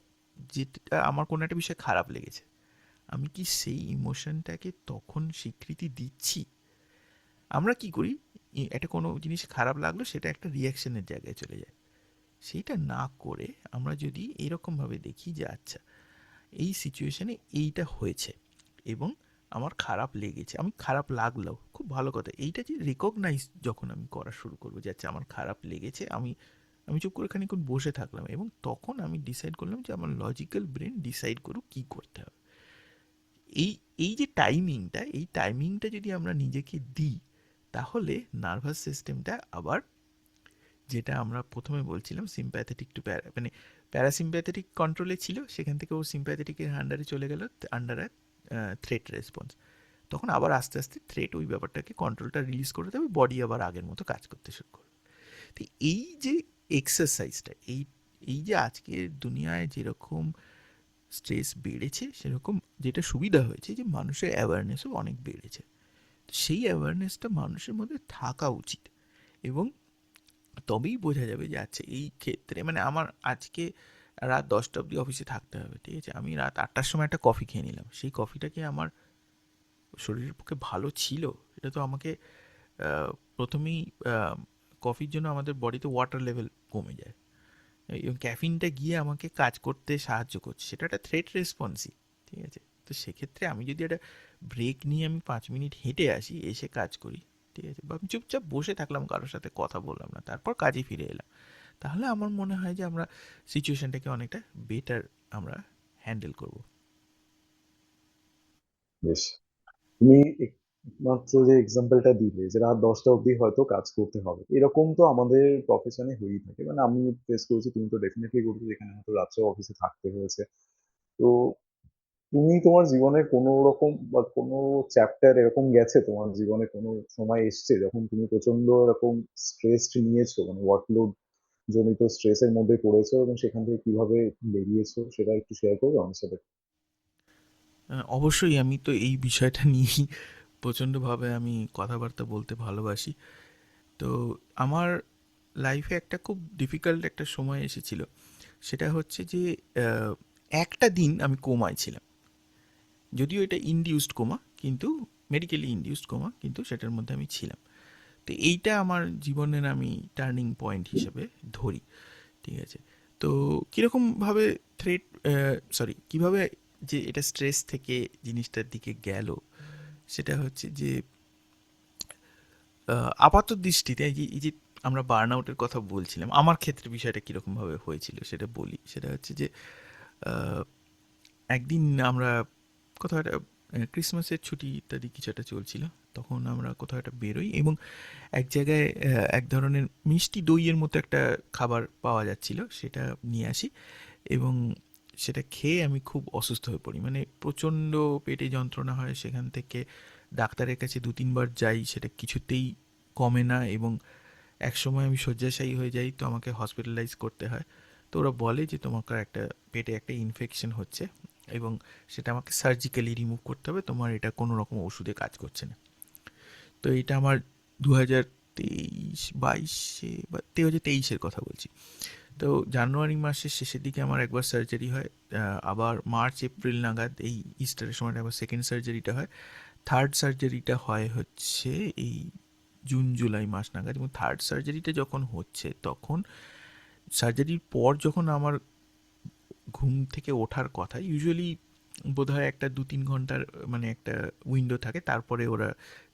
যেটা আমার কোনো একটা বিষয় খারাপ লেগেছে, আমি কি সেই ইমোশনটাকে তখন স্বীকৃতি দিচ্ছি? আমরা কি করি, একটা কোনো জিনিস খারাপ লাগলো সেটা একটা রিয়াকশনের জায়গায় চলে যায়। সেইটা না করে আমরা যদি এরকমভাবে দেখি যে আচ্ছা, এই সিচুয়েশনে এইটা হয়েছে এবং আমার খারাপ লেগেছে, আমি খারাপ লাগলো, খুব ভালো কথা। এইটা যে রেকগনাইজ যখন আমি করা শুরু করবো যে আচ্ছা আমার খারাপ লেগেছে, আমি আমি চুপ করে খানিকক্ষণ বসে থাকলাম এবং তখন আমি ডিসাইড করলাম যে আমার লজিক্যাল ব্রেন ডিসাইড করুক কী করতে হবে। এই এই যে টাইমিংটা, এই টাইমিংটা যদি আমরা নিজেকে দিই, তাহলে নার্ভাস সিস্টেমটা আবার, যেটা আমরা প্রথমে বলছিলাম সিম্প্যাথেটিক টু মানে প্যারাসিম্প্যাথেটিক কন্ট্রোলে ছিল, সেখান থেকে ও সিম্প্যাথেটিকের আন্ডারে চলে গেল, আন্ডারে থ্রেট রেসপন্স। তখন আবার আস্তে আস্তে থ্রেট ওই ব্যাপারটাকে কন্ট্রোলটা রিলিজ করে দেবে, বডি আবার আগের মতো কাজ করতে শুরু করবে। তো এই যে এক্সারসাইজটা, এই যে আজকের দুনিয়ায় যেরকম স্ট্রেস বেড়েছে, সেরকম যেটা সুবিধা হয়েছে যে মানুষের অ্যাওয়ারনেসও অনেক বেড়েছে। সেই অ্যাওয়ারনেসটা মানুষের মধ্যে থাকা উচিত, এবং তবেই বোঝা যাবে যে আচ্ছা এই ক্ষেত্রে মানে আমার আজকে রাত 10টা অবধি অফিসে থাকতে হবে, ঠিক আছে? আমি রাত 8টার সময় একটা কফি খেয়ে নিলাম, সেই কফিটা কি আমার শরীরের পক্ষে ভালো ছিল? এটা তো আমাকে প্রথমেই কফির জন্য আমাদের বডিতে ওয়াটার লেভেল কমে যায় এবং ক্যাফিনটা গিয়ে আমাকে কাজ করতে সাহায্য করছে, সেটা একটা থ্রেট রেসপন্সই, ঠিক আছে? তো সেক্ষেত্রে আমি যদি একটা ব্রেক নিয়ে আমি 5 মিনিট হেঁটে আসি, এসে কাজ করি, ঠিক আছে? বা আমি চুপচাপ বসে থাকলাম, কারোর সাথে কথা বললাম না, তারপর কাজে ফিরে এলাম, তাহলে আমার মনে হয় যে আমরা সিচুয়েশনটাকে অনেকটা বেটার আমরা হ্যান্ডেল করব। বেশ, তুমি মাত্র যে এক্সাম্পলটা দিলে যে রাত 10টা অবধি হয়তো কাজ করতে হবে, এরকম তো আমাদের প্রফেশনে হয়েই থাকে। মানে আমি ফেস করেছি, তুমি তো ডেফিনেটলি করবে, যেখানে হয়তো রাত্রে অফিসে থাকতে হয়েছে। তো তুমি তোমার জীবনে কোনো রকম বা কোনো চ্যাপ্টার এরকম গেছে, তোমার জীবনে কোনো সময় এসছে যখন তুমি প্রচন্ড এরকম স্ট্রেস নিয়েছো, মানে ওয়ার্কলোড জনিত স্ট্রেসের মধ্যে পড়েছো, এবং সেখান থেকে কিভাবে বেরিয়েছো সেটা একটু শেয়ার করবে আমার সাথে? অবশ্যই, আমি তো এই বিষয়টা নিয়েই প্রচণ্ডভাবে আমি কথাবার্তা বলতে ভালোবাসি। তো আমার লাইফে একটা খুব ডিফিকাল্ট একটা সময় এসেছিল, সেটা হচ্ছে যে আহ, একটা দিন আমি কোমায় ছিলাম, যদিও এটা ইনডিউসড কোমা, কিন্তু মেডিকেলি ইনডিউসড কোমা, কিন্তু সেটার মধ্যে আমি ছিলাম। তো এইটা আমার জীবনের আমি টার্নিং পয়েন্ট হিসেবে ধরি, ঠিক আছে? তো কীরকমভাবে থ্রেট, কীভাবে যে এটা স্ট্রেস থেকে জিনিসটার দিকে গেল, সেটা হচ্ছে যে আপাত দৃষ্টিতে এই যে আমরা বার্ন আউটের কথা বলছিলাম, আমার ক্ষেত্রে বিষয়টা কীরকমভাবে হয়েছিল সেটা বলি। সেটা হচ্ছে যে আহ, একদিন আমরা কোথাও একটা ক্রিসমাসের ছুটি ইত্যাদি কিছু একটা চলছিল, তখন আমরা কোথাও একটা বেরোই এবং এক জায়গায় এক ধরনের মিষ্টি দইয়ের মতো একটা খাবার পাওয়া যাচ্ছিল, সেটা নিয়ে আসি এবং সেটা খেয়ে আমি খুব অসুস্থ হয়ে পড়ি। মানে প্রচণ্ড পেটে যন্ত্রণা হয়, সেখান থেকে ডাক্তারের কাছে 2-3 বার যাই, সেটা কিছুতেই কমে না এবং একসময় আমি শয্যাশায়ী হয়ে যাই, তো আমাকে হসপিটালাইজ করতে হয়। তো ওরা বলে যে তোমাকে একটা পেটে একটা ইনফেকশন হচ্ছে এবং সেটা আমাকে সার্জিক্যালি রিমুভ করতে হবে, তোমার এটা কোনো রকম ওষুধে কাজ করছে না। তো এটা আমার 2023-22 বা 2023-এর কথা বলছি। তো জানুয়ারি মাসের শেষের দিকে আমার একবার সার্জারি হয়, আবার মার্চ এপ্রিল নাগাদ এই ইস্টারের সময়টা আবার সেকেন্ড সার্জারিটা হয়, থার্ড সার্জারিটা হয় হচ্ছে এই জুন জুলাই মাস নাগাদ। এবং থার্ড সার্জারিটা যখন হচ্ছে, তখন সার্জারির পর যখন আমার ঘুম থেকে ওঠার কথা, ইউজুয়ালি বোধহয় একটা 2-3 ঘন্টার মানে একটা উইন্ডো থাকে, তারপরে ওরা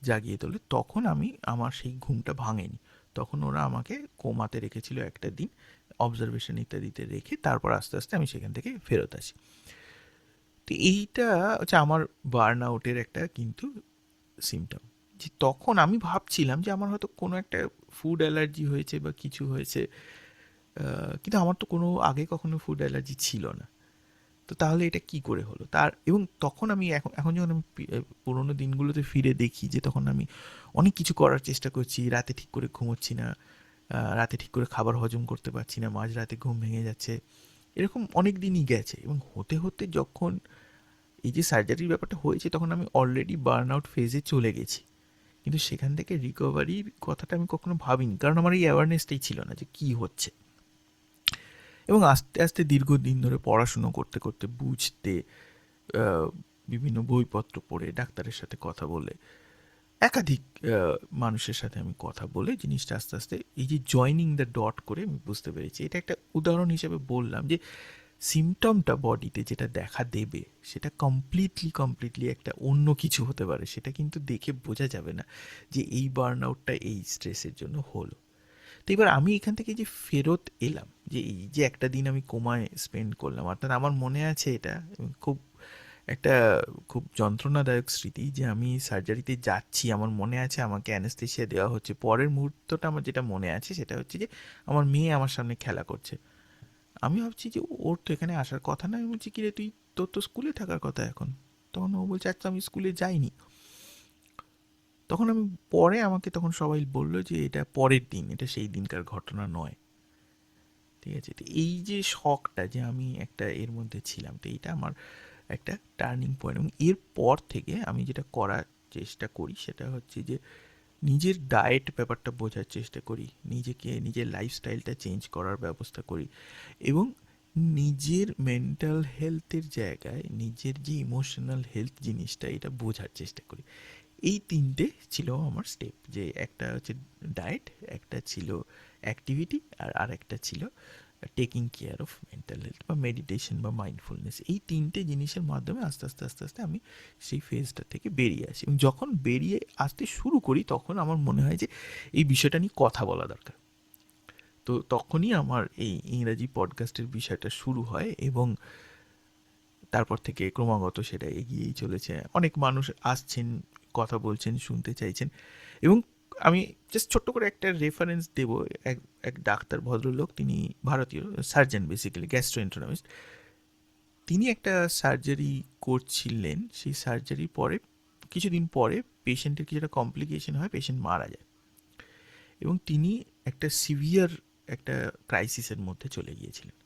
জাগিয়ে তোলে, তখন আমি আমার সেই ঘুমটা ভাঙেনি। তখন ওরা আমাকে কোমাতে রেখেছিল একটা দিন, অবজারভেশন ইত্যাদিতে রেখে তারপর আস্তে আস্তে আমি সেখান থেকে ফেরত আসি। তো এইটা হচ্ছে আমার বার্ন আউটের একটা কিন্তু সিমটম, যে তখন আমি ভাবছিলাম যে আমার হয়তো কোনো একটা ফুড অ্যালার্জি হয়েছে বা কিছু হয়েছে, কিন্তু আমার তো কোনো আগে কখনো ফুড অ্যালার্জি ছিল না। তো তাহলে এটা কি করে হলো? এবং তখন আমি এখন এখন যখন আমি পুরোনো দিনগুলোতে ফিরে দেখি যে তখন আমি অনেক কিছু করার চেষ্টা করছি, রাতে ঠিক করে ঘুমোচ্ছি না, রাতে ঠিক করে খাবার হজম করতে পারছি না, মাঝরাতে ঘুম ভেঙে যাচ্ছে। এরকম অনেক দিনই গেছে এবং হতে, হতে যখন এই যে সার্জারির ব্যাপারটা হয়েছে তখন আমি অলরেডি বার্ন আউট ফেজে চলে গেছি। কিন্তু সেখান থেকে রিকভারির কথাটা আমি কখনো ভাবিনি। কারণ আমার এই অ্যাওয়ারনেসটাই ছিল না যে কী হচ্ছে। এবং আস্তে, আস্তে দীর্ঘদিন ধরে পড়াশুনো করতে, করতে বুঝতে, আ বিভিন্ন বইপত্র পড়ে, ডাক্তারের সাথে কথা বলে, একাধিক মানুষের সাথে আমি কথা বলে জিনিসটা আস্তে, আস্তে এই যে জয়েনিং দ্য ডট করে আমি বুঝতে পেরেছি। এটা একটা উদাহরণ হিসেবে বললাম যে সিম্পটমটা বডিতে যেটা দেখা দেবে সেটা কমপ্লিটলি একটা অন্য কিছু হতে পারে। সেটা কিন্তু দেখে বোঝা যাবে না যে এই বার্নআউটটা এই স্ট্রেসের জন্য হলো। তো এবার আমি এখান থেকে যে ফেরত এলাম, যে এই যে একটা দিন আমি কোমায় স্পেন্ড করলাম, অর্থাৎ আমার মনে আছে এটা খুব একটা খুব যন্ত্রণাদায়ক স্মৃতি যে আমি সার্জারিতে যাচ্ছি, আমার মনে আছে আমাকে অ্যানেস্থেসিয়া দেওয়া হচ্ছে। পরের মুহূর্তটা আমার যেটা মনে আছে সেটা হচ্ছে যে আমার মেয়ে আমার সামনে খেলা করছে। আমি ভাবছি যে ওর তো এখানে আসার কথা না। আমি বলছি, কিরে তুই, তোর তো স্কুলে থাকার কথা এখন। তখন ও বলছে, আচ্ছা আমি স্কুলে যাইনি। তখন আমি পরে আমাকে তখন সবাই বলল যে এটা পরের দিন, এটা সেই দিনকার ঘটনা নয়। ঠিক আছে? তো এই যে শখটা যে আমি একটা এর মধ্যে ছিলাম, তো এইটা আমার একটা টার্নিং পয়েন্ট। এবং এরপর থেকে আমি যেটা করার চেষ্টা করি সেটা হচ্ছে যে নিজের ডায়েট ব্যাপারটা বোঝার চেষ্টা করি, নিজের লাইফস্টাইলটা চেঞ্জ করার ব্যবস্থা করি এবং নিজের মেন্টাল হেলথের জায়গায় নিজের যে ইমোশনাল হেলথ জিনিসটা এটা বোঝার চেষ্টা করি। এই তিনটে ছিল আমার স্টেপ, যে একটা হচ্ছে ডায়েট, একটা ছিল অ্যাক্টিভিটি, আর আরেকটা ছিল taking care of mental health বা মেডিটেশন বা মাইন্ডফুলনেস। এই তিনটে জিনিসের মাধ্যমে আস্তে আস্তে আস্তে আস্তে আমি সেই ফেজটা থেকে বেরিয়ে আসি। এবং যখন বেরিয়ে আসতে শুরু করি তখন আমার মনে হয় যে এই বিষয়টা নিয়ে কথা বলা দরকার। তো তখনই আমার এই ইংরাজি পডকাস্টের বিষয়টা শুরু হয় এবং তারপর থেকে ক্রমাগত সেটা এগিয়েই চলেছে। অনেক মানুষ আসছেন, কথা বলছেন, শুনতে চাইছেন। এবং আমি জাস্ট ছোট্ট করে একটা রেফারেন্স দেব। এক এক ডাক্তার ভদ্রলোক, তিনি ভারতীয় সার্জন, বেসিক্যালি গ্যাস্ট্রোএন্টারোলজিস্ট। তিনি একটা সার্জারি করছিলেন। সেই সার্জারির পরে কিছুদিন পরে পেশেন্টের কিছুটা কমপ্লিকেশন হয়, পেশেন্ট মারা যায়। এবং তিনি একটা সিভিয়ার একটা ক্রাইসিসের মধ্যে চলে গিয়েছিলেন।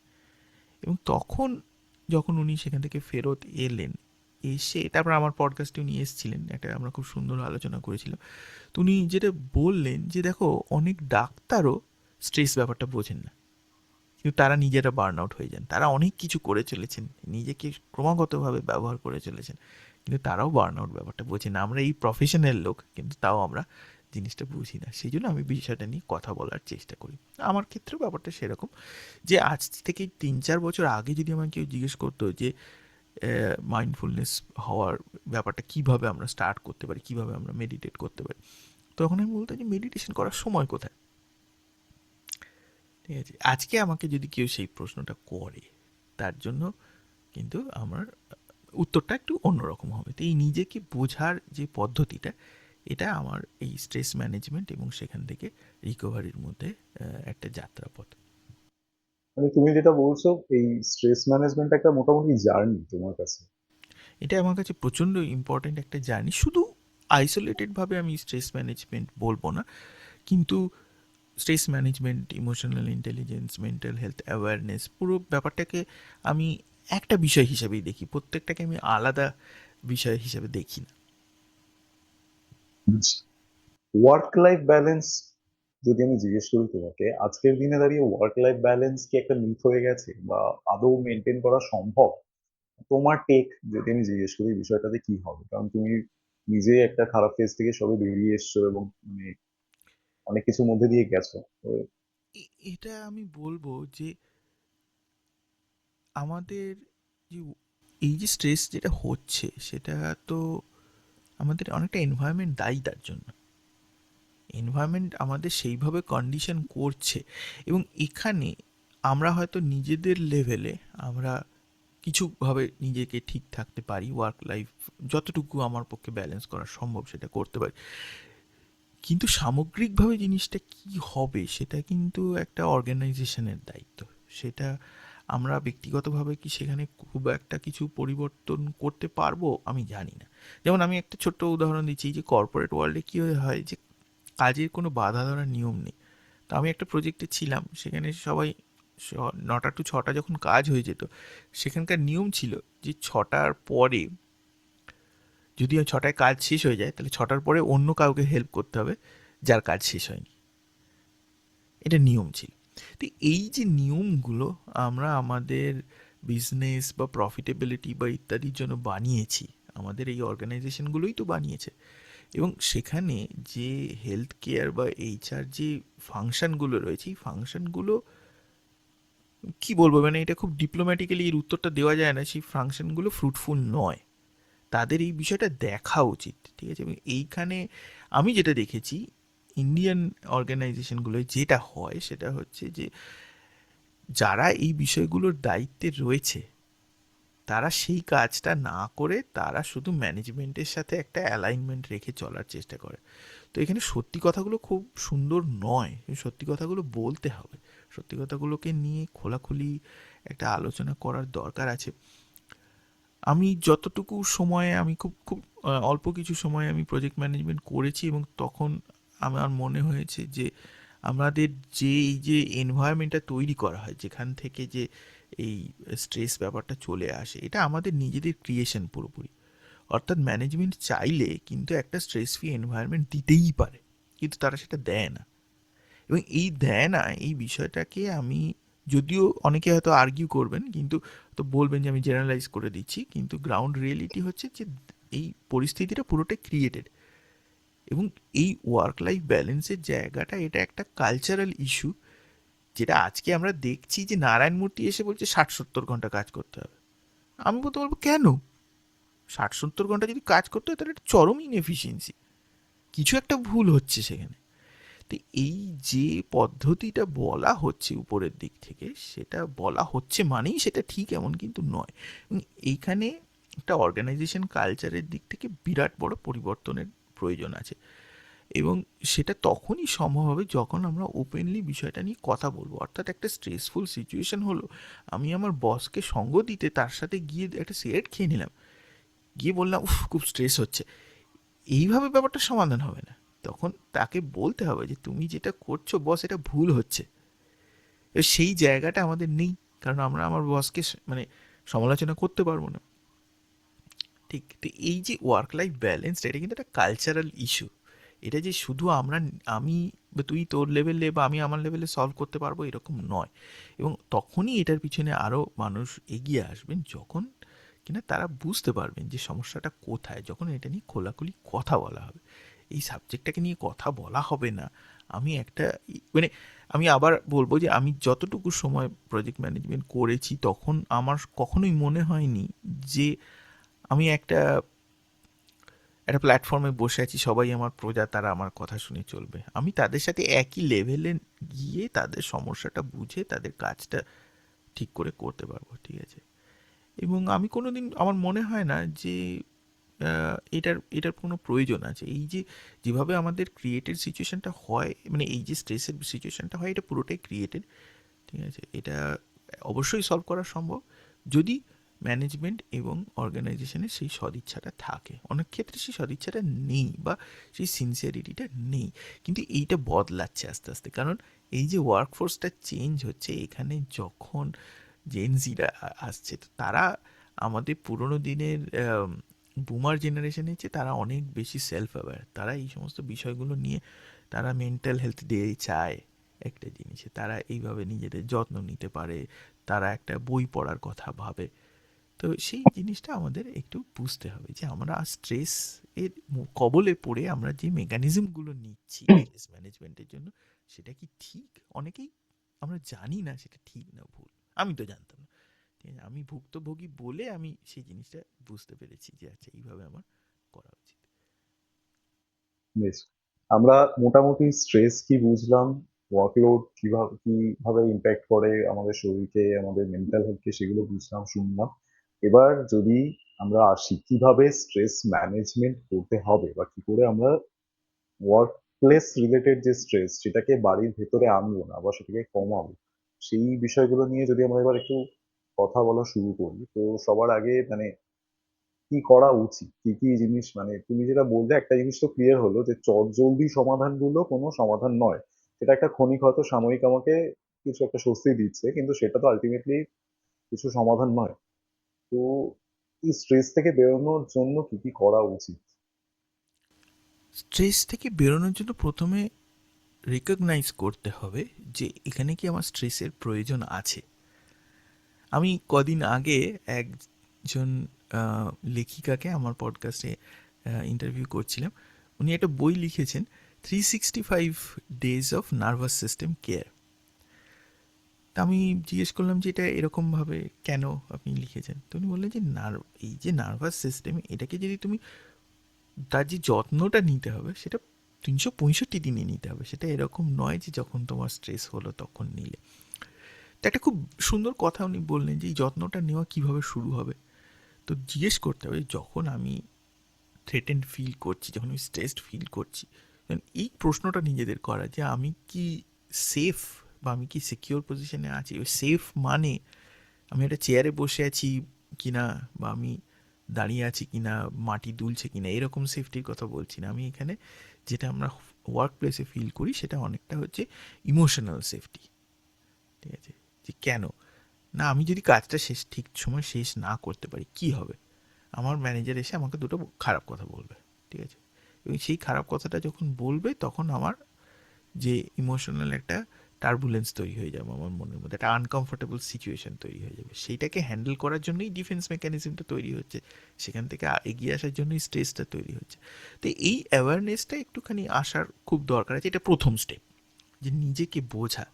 এবং তখন যখন উনি সেখান থেকে ফেরত এলেন, এসে তারপর আমার পডকাস্টে উনি এসেছিলেন, একটা আমরা খুব সুন্দর আলোচনা করেছিলাম। তো উনি যেটা বললেন যে দেখো, অনেক ডাক্তারও স্ট্রেস ব্যাপারটা বোঝেন না, কিন্তু তারা নিজেরা বার্ন আউট হয়ে যান। তারা অনেক কিছু করে চলেছেন, নিজেকে ক্রমাগতভাবে ব্যবহার করে চলেছেন, কিন্তু তারাও বার্ন আউট ব্যাপারটা বোঝেন না। আমরা এই প্রফেশনের লোক, কিন্তু তাও আমরা জিনিসটা বুঝি না। সেই জন্য আমি বিষয়টা নিয়ে কথা বলার চেষ্টা করি। আমার ক্ষেত্রেও ব্যাপারটা সেরকম, যে আজ থেকে ৩-৪ বছর আগে যদি আমাকে কেউ জিজ্ঞেস করতো যে মাইন্ডফুলনেস হওয়ার ব্যাপারটা কিভাবে আমরা স্টার্ট করতে পারি, কিভাবে আমরা মেডিটেট করতে পারি, তখন আমি বলতাম যে মেডিটেশন করার সময় কোথায়। ঠিক আছে? আজকে আমাকে যদি কেউ সেই প্রশ্নটা করে, তার জন্য কিন্তু আমার উত্তরটা একটু অন্যরকম হবে। তো এই নিজেকে বোঝার যে পদ্ধতিটা, এটা আমার এই স্ট্রেস ম্যানেজমেন্ট এবং সেখান থেকে রিকভারির মধ্যে একটা যাত্রাপথ। মানে তুমি যেটা বলছো, এই স্ট্রেস ম্যানেজমেন্ট একটা মোটামুটি জার্নি তোমার কাছে। এটা আমার কাছে প্রচণ্ড ইম্পর্ট্যান্ট একটা জার্নি। শুধু আইসোলেটেডভাবে আমি স্ট্রেস ম্যানেজমেন্ট বলবো না, কিন্তু stress management, emotional intelligence, mental health awareness, পুরো ব্যাপারটাকে আমি একটা বিষয় হিসাবেই দেখি। প্রত্যেকটাকে আমি আলাদা বিষয় হিসাবে দেখি না। ওয়ার্ক লাইফ ব্যালেন্স যদি আমি জিজ্ঞেস করি তোমাকে, আজকের দিনে দাঁড়িয়ে ওয়ার্ক লাইফ ব্যালেন্স কি একটা মিথ হয়ে গেছে, বা আদৌ মেনটেন করা সম্ভব? তোমার টেক যদি আমি জিজ্ঞেস করি এই বিষয়টাতে কি হবে, কারণ তুমি নিজে একটা খারাপ ফেজ থেকে সবে বেরিয়ে এসছো এবং মানে অনেক কিছুর মধ্যে দিয়ে গেছো তো। এটা আমি বলবো যে আমাদের যে এই যে স্ট্রেস যেটা হচ্ছে সেটা তো আমাদের অনেকটা এনভায়রনমেন্ট দায়ী তার জন্য। এনভায়রনমেন্ট আমাদের সেইভাবে কন্ডিশন করছে এবং এখানে আমরা হয়তো নিজেদের লেভেলে আমরা কিছুভাবে নিজেকে ঠিক থাকতে পারি, ওয়ার্ক লাইফ যতটুকু আমার পক্ষে ব্যালেন্স করা সম্ভব সেটা করতে পারি। কিন্তু সামগ্রিকভাবে জিনিসটা কি হবে সেটা কিন্তু একটা অর্গানাইজেশনের দায়িত্ব। সেটা আমরা ব্যক্তিগতভাবে কি সেখানে খুব একটা কিছু পরিবর্তন করতে পারবো আমি জানি না। যেমন আমি একটা ছোট্ট উদাহরণ দিচ্ছি, এই যে কর্পোরেট ওয়ার্ল্ডে কী হয় যে কাজের কোনো বাধা ধরার নিয়ম নেই। তো আমি একটা প্রজেক্টে ছিলাম, সেখানে সবাই 9টা টু 6টা যখন কাজ হয়ে যেত, সেখানকার নিয়ম ছিল যে 6টার পরে, যদি ওই 6টায় কাজ শেষ হয়ে যায় তাহলে 6টার পরে অন্য কাউকে হেল্প করতে হবে যার কাজ শেষ হয়নি। এটা নিয়ম ছিল। তো এই যে নিয়মগুলো আমরা আমাদের বিজনেস বা প্রফিটেবিলিটি বা ইত্যাদির জন্য বানিয়েছি, আমাদের এই অর্গানাইজেশনগুলোই তো বানিয়েছে। এবং সেখানে যে হেলথ কেয়ার বা এইচআর যে ফাংশনগুলো রয়েছে, এই ফাংশনগুলো কি বলবো, মানে এটা খুব ডিপ্লোম্যাটিক্যালি এর উত্তরটা দেওয়া যায় না, সেই ফাংশনগুলো ফ্রুটফুল নয়। তাদের এই বিষয়টা দেখা উচিত, ঠিক আছে? এবং এইখানে আমি যেটা দেখেছি ইন্ডিয়ান অর্গানাইজেশনগুলোয় যেটা হয় সেটা হচ্ছে যে যারা এই বিষয়গুলোর দায়িত্বে রয়েছে তারা সেই কাজটা না করে তারা শুধু ম্যানেজমেন্টের সাথে একটা অ্যালাইনমেন্ট রেখে চলার চেষ্টা করে। তো এখানে সত্যি কথাগুলো খুব সুন্দর নয়, সত্যি কথাগুলো বলতে হবে, সত্যি কথাগুলোকে নিয়ে খোলাখুলি একটা আলোচনা করার দরকার আছে। আমি যতটুকু সময়ে আমি খুব খুব অল্প কিছু সময়ে আমি প্রজেক্ট ম্যানেজমেন্ট করেছি, এবং তখন আমার মনে হয়েছে যে আমাদের যে এই যে এনভায়রনমেন্টটা তৈরি করা হয় যেখান থেকে যে এই স্ট্রেস ব্যাপারটা চলে আসে, এটা আমাদের নিজেদের ক্রিয়েশন পুরোপুরি। অর্থাৎ ম্যানেজমেন্ট চাইলে কিন্তু একটা স্ট্রেস ফ্রি এনভায়রনমেন্ট দিতেই পারে, কিন্তু তারা সেটা দেয় না। এবং এই দেয় না এই বিষয়টাকে আমি, যদিও অনেকে হয়তো আর্গিউ করবেন কিন্তু তো বলবেন যে আমি জেনারেলাইজ করে দিচ্ছি, কিন্তু গ্রাউন্ড রিয়েলিটি হচ্ছে যে এই পরিস্থিতিটা পুরোটাই ক্রিয়েটেড। এবং এই ওয়ার্ক লাইফ ব্যালেন্সের জায়গাটা এটা একটা কালচারাল ইস্যু, যেটা আজকে আমরা দেখছি যে নারায়ণ মূর্তি এসে বলছে 60-70 ঘন্টা কাজ করতে হবে। আমি বলতে বলবো কেন? 60-70 ঘন্টা যদি কাজ করতে হয় তাহলে এটা চরম ইনএফিসিয়েন্সি, কিছু একটা ভুল হচ্ছে সেখানে। তো এই যে পদ্ধতিটা বলা হচ্ছে উপরের দিক থেকে, সেটা বলা হচ্ছে মানেই সেটা ঠিক এমন কিন্তু নয়। এবং এইখানে একটা অর্গানাইজেশন কালচারের দিক থেকে বিরাট বড় পরিবর্তনের প্রয়োজন আছে। এবং সেটা তখনই সম্ভব হবে যখন আমরা ওপেনলি বিষয়টা নিয়ে কথা বলবো। অর্থাৎ একটা স্ট্রেসফুল সিচুয়েশন হলো, আমি আমার বসকে সঙ্গ দিতে তার সাথে গিয়ে একটা সিগারেট খেয়ে নিলাম, গিয়ে বললাম উফ খুব স্ট্রেস হচ্ছে, এইভাবে ব্যাপারটা সমাধান হবে না। তখন তাকে বলতে হবে যে তুমি যেটা করছো বস এটা ভুল হচ্ছে। এবার সেই জায়গাটা আমাদের নেই, কারণ আমরা আমার বসকে মানে সমালোচনা করতে পারবো না। ঠিক, তো এই যে ওয়ার্ক লাইফ ব্যালেন্স এটা কিন্তু একটা কালচারাল ইস্যু। এটা যে শুধু আমি বা তুই তোর লেভেলে বা আমি আমার লেভেলে সলভ করতে পারবো এরকম নয়। এবং তখনই এটার পিছনে আরও মানুষ এগিয়ে আসবেন যখন কিনা তারা বুঝতে পারবেন যে সমস্যাটা কোথায়, যখন এটা নিয়ে খোলাখুলি কথা বলা হবে। এই সাবজেক্টটাকে নিয়ে কথা বলা হবে না। আমি একটা মানে আমি আবার বলবো যে আমি যতটুকু সময় প্রজেক্ট ম্যানেজমেন্ট করেছি তখন আমার কখনোই মনে হয়নি যে আমি একটা একটা প্ল্যাটফর্মে বসে আছি, সবাই আমার প্রজা, তারা আমার কথা শুনে চলবে। আমি তাদের সাথে একই লেভেলে গিয়ে তাদের সমস্যাটা বুঝে তাদের কাজটা ঠিক করে করতে পারবো, ঠিক আছে? এবং আমি কোনোদিন আমার মনে হয় না যে এটার এটার কোনো প্রয়োজন আছে। এই যে যেভাবে আমাদের ক্রিয়েটেড সিচুয়েশনটা হয়, মানে এই যে স্ট্রেসের সিচুয়েশনটা হয় এটা পুরোটাই ক্রিয়েটেড, ঠিক আছে? এটা অবশ্যই সলভ করা সম্ভব যদি ম্যানেজমেন্ট এবং অর্গানাইজেশনের সেই সদিচ্ছাটা থাকে। অনেক ক্ষেত্রে সেই সদিচ্ছাটা নেই বা সেই সিনসিয়ারিটিটা নেই, কিন্তু এইটা বদলাচ্ছে আস্তে আস্তে। কারণ এই যে ওয়ার্কফোর্সটা চেঞ্জ হচ্ছে, এখানে যখন জেনজিরা আসছে তো তারা আমাদের পুরোনো দিনের বুমার জেনারেশনের চেয়ে তারা অনেক বেশি সেলফ অ্যাওয়্যার। তারা এই সমস্ত বিষয়গুলো নিয়ে তারা মেন্টাল হেলথ ডে চায় একটা জিনিসে, তারা এইভাবে নিজেদের যত্ন নিতে পারে, তারা একটা বই পড়ার কথা ভাবে। তো সেই জিনিসটা আমাদের একটু বুঝতে হবে যে আমরা স্ট্রেস এর কবলে পড়ে আমরা যে মেকানিজমগুলো নিচ্ছি স্ট্রেস ম্যানেজমেন্টের জন্য, সেটা কি ঠিক? অনেকেই আমরা জানি না সেটা ঠিক না ভুল। আমি তো জানতাম না, ঠিক আছে? আমি ভুক্তভোগী বলে আমি সেই জিনিসটা বুঝতে পেরেছি যে আচ্ছা এইভাবে আমার করা উচিত। বেশ, আমরা মোটামুটি স্ট্রেস কি বুঝলাম, ওয়ার্কলোড কিভাবে ইম্প্যাক্ট করে আমাদের শরীরকে, আমাদের মেন্টাল হেলথকে, সেগুলো বুঝলাম, শুনলাম। এবার যদি আমরা আসি কিভাবে স্ট্রেস ম্যানেজমেন্ট করতে হবে বা কি করে আমরা ওয়ার্ক প্লেস রিলেটেড যে স্ট্রেস সেটাকে বাড়ির ভেতরে আনবো না বা সেটাকে কমাবো, সেই বিষয়গুলো নিয়ে যদি আমরা এবার একটু কথা বলা শুরু করি, তো সবার আগে মানে কি করা উচিত, কি কি জিনিস, মানে তুমি যেটা বললে একটা জিনিস তো ক্লিয়ার হলো যে চটজলদি সমাধানগুলো কোনো সমাধান নয়। সেটা একটা ক্ষণিক হয়তো সাময়িক আমাকে কিছু একটা স্বস্তি দিচ্ছে, কিন্তু সেটা তো আলটিমেটলি কিছু সমাধান নয়। তো এই স্ট্রেস থেকে বেরোনোর জন্য কি কি করা উচিত? স্ট্রেস থেকে বেরোনোর জন্য প্রথমে রিকগনাইজ করতে হবে যে এখানে কি আমার স্ট্রেসের প্রয়োজন আছে। আমি কদিন আগে একজন লেখিকাকে আমার পডকাস্টে ইন্টারভিউ করছিলাম। উনি একটা বই লিখেছেন, 365 days of nervous system care. তা আমি জিজ্ঞেস করলাম যে এটা এরকমভাবে কেন আপনি লিখেছেন। তো উনি বললেন যে এই যে নার্ভাস সিস্টেম, এটাকে যদি তুমি তার যে যত্নটা নিতে হবে সেটা 365 দিনে নিতে হবে। সেটা এরকম নয় যে যখন তোমার স্ট্রেস হলো তখন নিলে। তো একটা খুব সুন্দর কথা উনি বললেন যে এই যত্নটা নেওয়া কিভাবে শুরু হবে। তো জিজ্ঞেস করতে হবে যখন আমি থ্রেটেন্ড ফিল করছি, যখন আমি স্ট্রেসড ফিল করছি, তখন এই প্রশ্নটা নিজেদের করা যে আমি কি সেফ বা আমি কি সিকিউর পজিশনে আছি। ওই সেফ মানে আমি একটা চেয়ারে বসে আছি কিনা, বা আমি দাঁড়িয়ে আছি কিনা, মাটি দুলছে কিনা, এরকম সেফটির কথা বলছি না। আমি এখানে যেটা আমরা ওয়ার্ক প্লেসে ফিল করি সেটা অনেকটা হচ্ছে ইমোশনাল সেফটি। ঠিক আছে, যে কেন না, আমি যদি কাজটা ঠিক সময় শেষ না করতে পারি কি হবে। আমার ম্যানেজার এসে আমাকে দুটো খারাপ কথা বলবে। ঠিক আছে, এবং সেই খারাপ কথাটা যখন বলবে তখন আমার যে ইমোশনাল একটা টার্বুলেন্স তৈরি হয়ে যাবে, আমার মনের মধ্যে একটা আনকমফোর্টেবল সিচুয়েশন তৈরি হয়ে যাবে। সেইটাকে হ্যান্ডেল করার জন্যই ডিফেন্স মেকানিজমটা তৈরি হচ্ছে, সেখান থেকে এগিয়ে আসার জন্যই স্ট্রেসটা তৈরি হচ্ছে। তো এই অ্যাওয়ারনেসটা একটুখানি আসার খুব দরকার আছে। এটা প্রথম স্টেপ, যে নিজেকে বোঝা।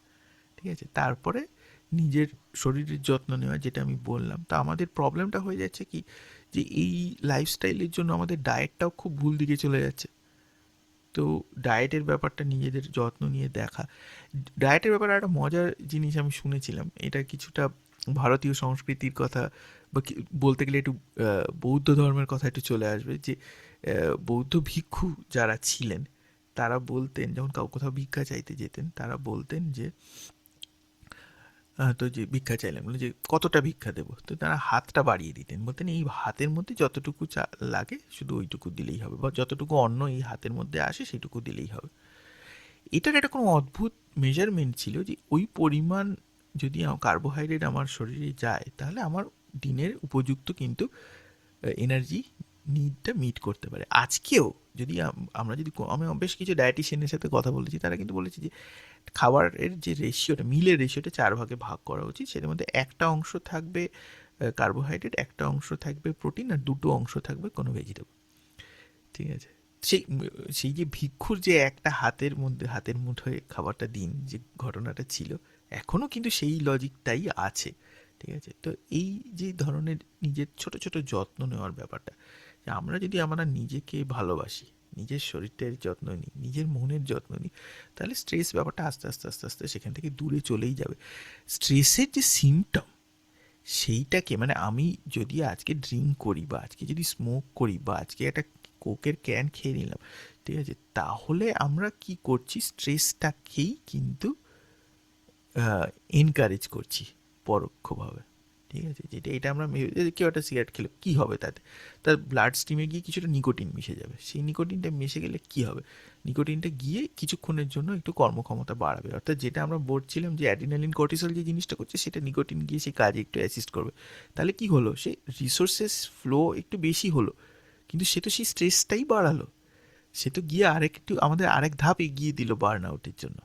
ঠিক আছে, তারপরে নিজের শরীরের যত্ন নেওয়া, যেটা আমি বললাম। তা আমাদের প্রবলেমটা হয়ে যাচ্ছে কি, যে এই লাইফস্টাইলের জন্য আমাদের ডায়েটটাও খুব ভুল দিকে চলে যাচ্ছে। তো ডায়েটের ব্যাপারটা নিজেদের যত্ন নিয়ে দেখা। ডায়েটের ব্যাপারে একটা মজার জিনিস আমি শুনেছিলাম, এটা কিছুটা ভারতীয় সংস্কৃতির কথা, বা বলতে গেলে একটু বৌদ্ধ ধর্মের কথা একটু চলে আসবে, যে বৌদ্ধ ভিক্ষু যারা ছিলেন তারা বলতেন, যখন কোথাও ভিক্ষা চাইতে যেতেন তারা বলতেন যে তো যে ভিক্ষা চাইলেন, বলে যে কতটা ভিক্ষা দেবো, তো তারা হাতটা বাড়িয়ে দিতেন, বলতেন এই হাতের মধ্যে যতটুকু লাগে শুধু ওইটুকু দিলেই হবে, বা যতটুকু অন্ন এই হাতের মধ্যে আসে সেইটুকু দিলেই হবে। এটার একটা কোনো অদ্ভুত মেজারমেন্ট ছিল যে ওই পরিমাণ যদি কার্বোহাইড্রেট আমার শরীরে যায় তাহলে আমার দিনের উপযুক্ত কিন্তু এনার্জি নিডটা মিট করতে পারে। আজকেও যদি আমরা যদি আমি বেশ কিছু ডায়েটিশিয়ানের সাথে কথা বলেছি, তারা কিন্তু বলেছে যে খাবারের যে রেশিওটা, মিলের রেশিওটা 4 ভাগে ভাগ করা উচিত। সেটার মধ্যে একটা অংশ থাকবে কার্বোহাইড্রেট, একটা অংশ থাকবে প্রোটিন, আর দুটো অংশ থাকবে কোনো ভেজিটেবল। ঠিক আছে, সেই সেই যে ভিক্ষুর যে একটা হাতের মধ্যে হাতের মুঠোয় খাবারটা দিন যে ঘটনাটা ছিল, এখনও কিন্তু সেই লজিকটাই আছে। ঠিক আছে, তো এই যে ধরনের নিজের ছোট ছোট যত্ন নেওয়ার ব্যাপারটা, যে আমরা নিজেকে ভালোবাসি, নিজের শরীরটার যত্ন নিই, নিজের মনের যত্ন নিই, তাহলে স্ট্রেস ব্যাপারটা আস্তে আস্তে আস্তে আস্তে সেখান থেকে দূরে চলেই যাবে। স্ট্রেসের যে সিমটম, সেইটাকে মানে আমি যদি আজকে ড্রিঙ্ক করি, বা আজকে যদি স্মোক করি, বা আজকে একটা কোকের ক্যান খেয়ে নিলাম, ঠিক আছে, তাহলে আমরা কি করছি, স্ট্রেসটাকেই কিন্তু এনকারেজ করছি পরোক্ষভাবে। ঠিক আছে, যেটা এটা আমরা কেউ একটা সিগারেট খেলে কী হবে, তাতে তার ব্লাড স্ট্রিমে গিয়ে কিছুটা নিকোটিন মিশে যাবে। সেই নিকোটিনটা মিশে গেলে কী হবে, নিকোটিনটা গিয়ে কিছুক্ষণের জন্য একটু কর্মক্ষমতা বাড়াবে, অর্থাৎ যেটা আমরা বলছিলাম যে অ্যাড্রিনালিন কর্টিসল যে জিনিসটা করছে, সেটা নিকোটিন গিয়ে সেই কাজে একটু অ্যাসিস্ট করবে। তাহলে কি হলো, সে রিসোর্সেস ফ্লো একটু বেশি হলো, কিন্তু সে তো সেই স্ট্রেসটাই বাড়ালো। সে তো গিয়ে আরেকটু আমাদের আরেক ধাপ এগিয়ে দিল বার্ন আউটের জন্য।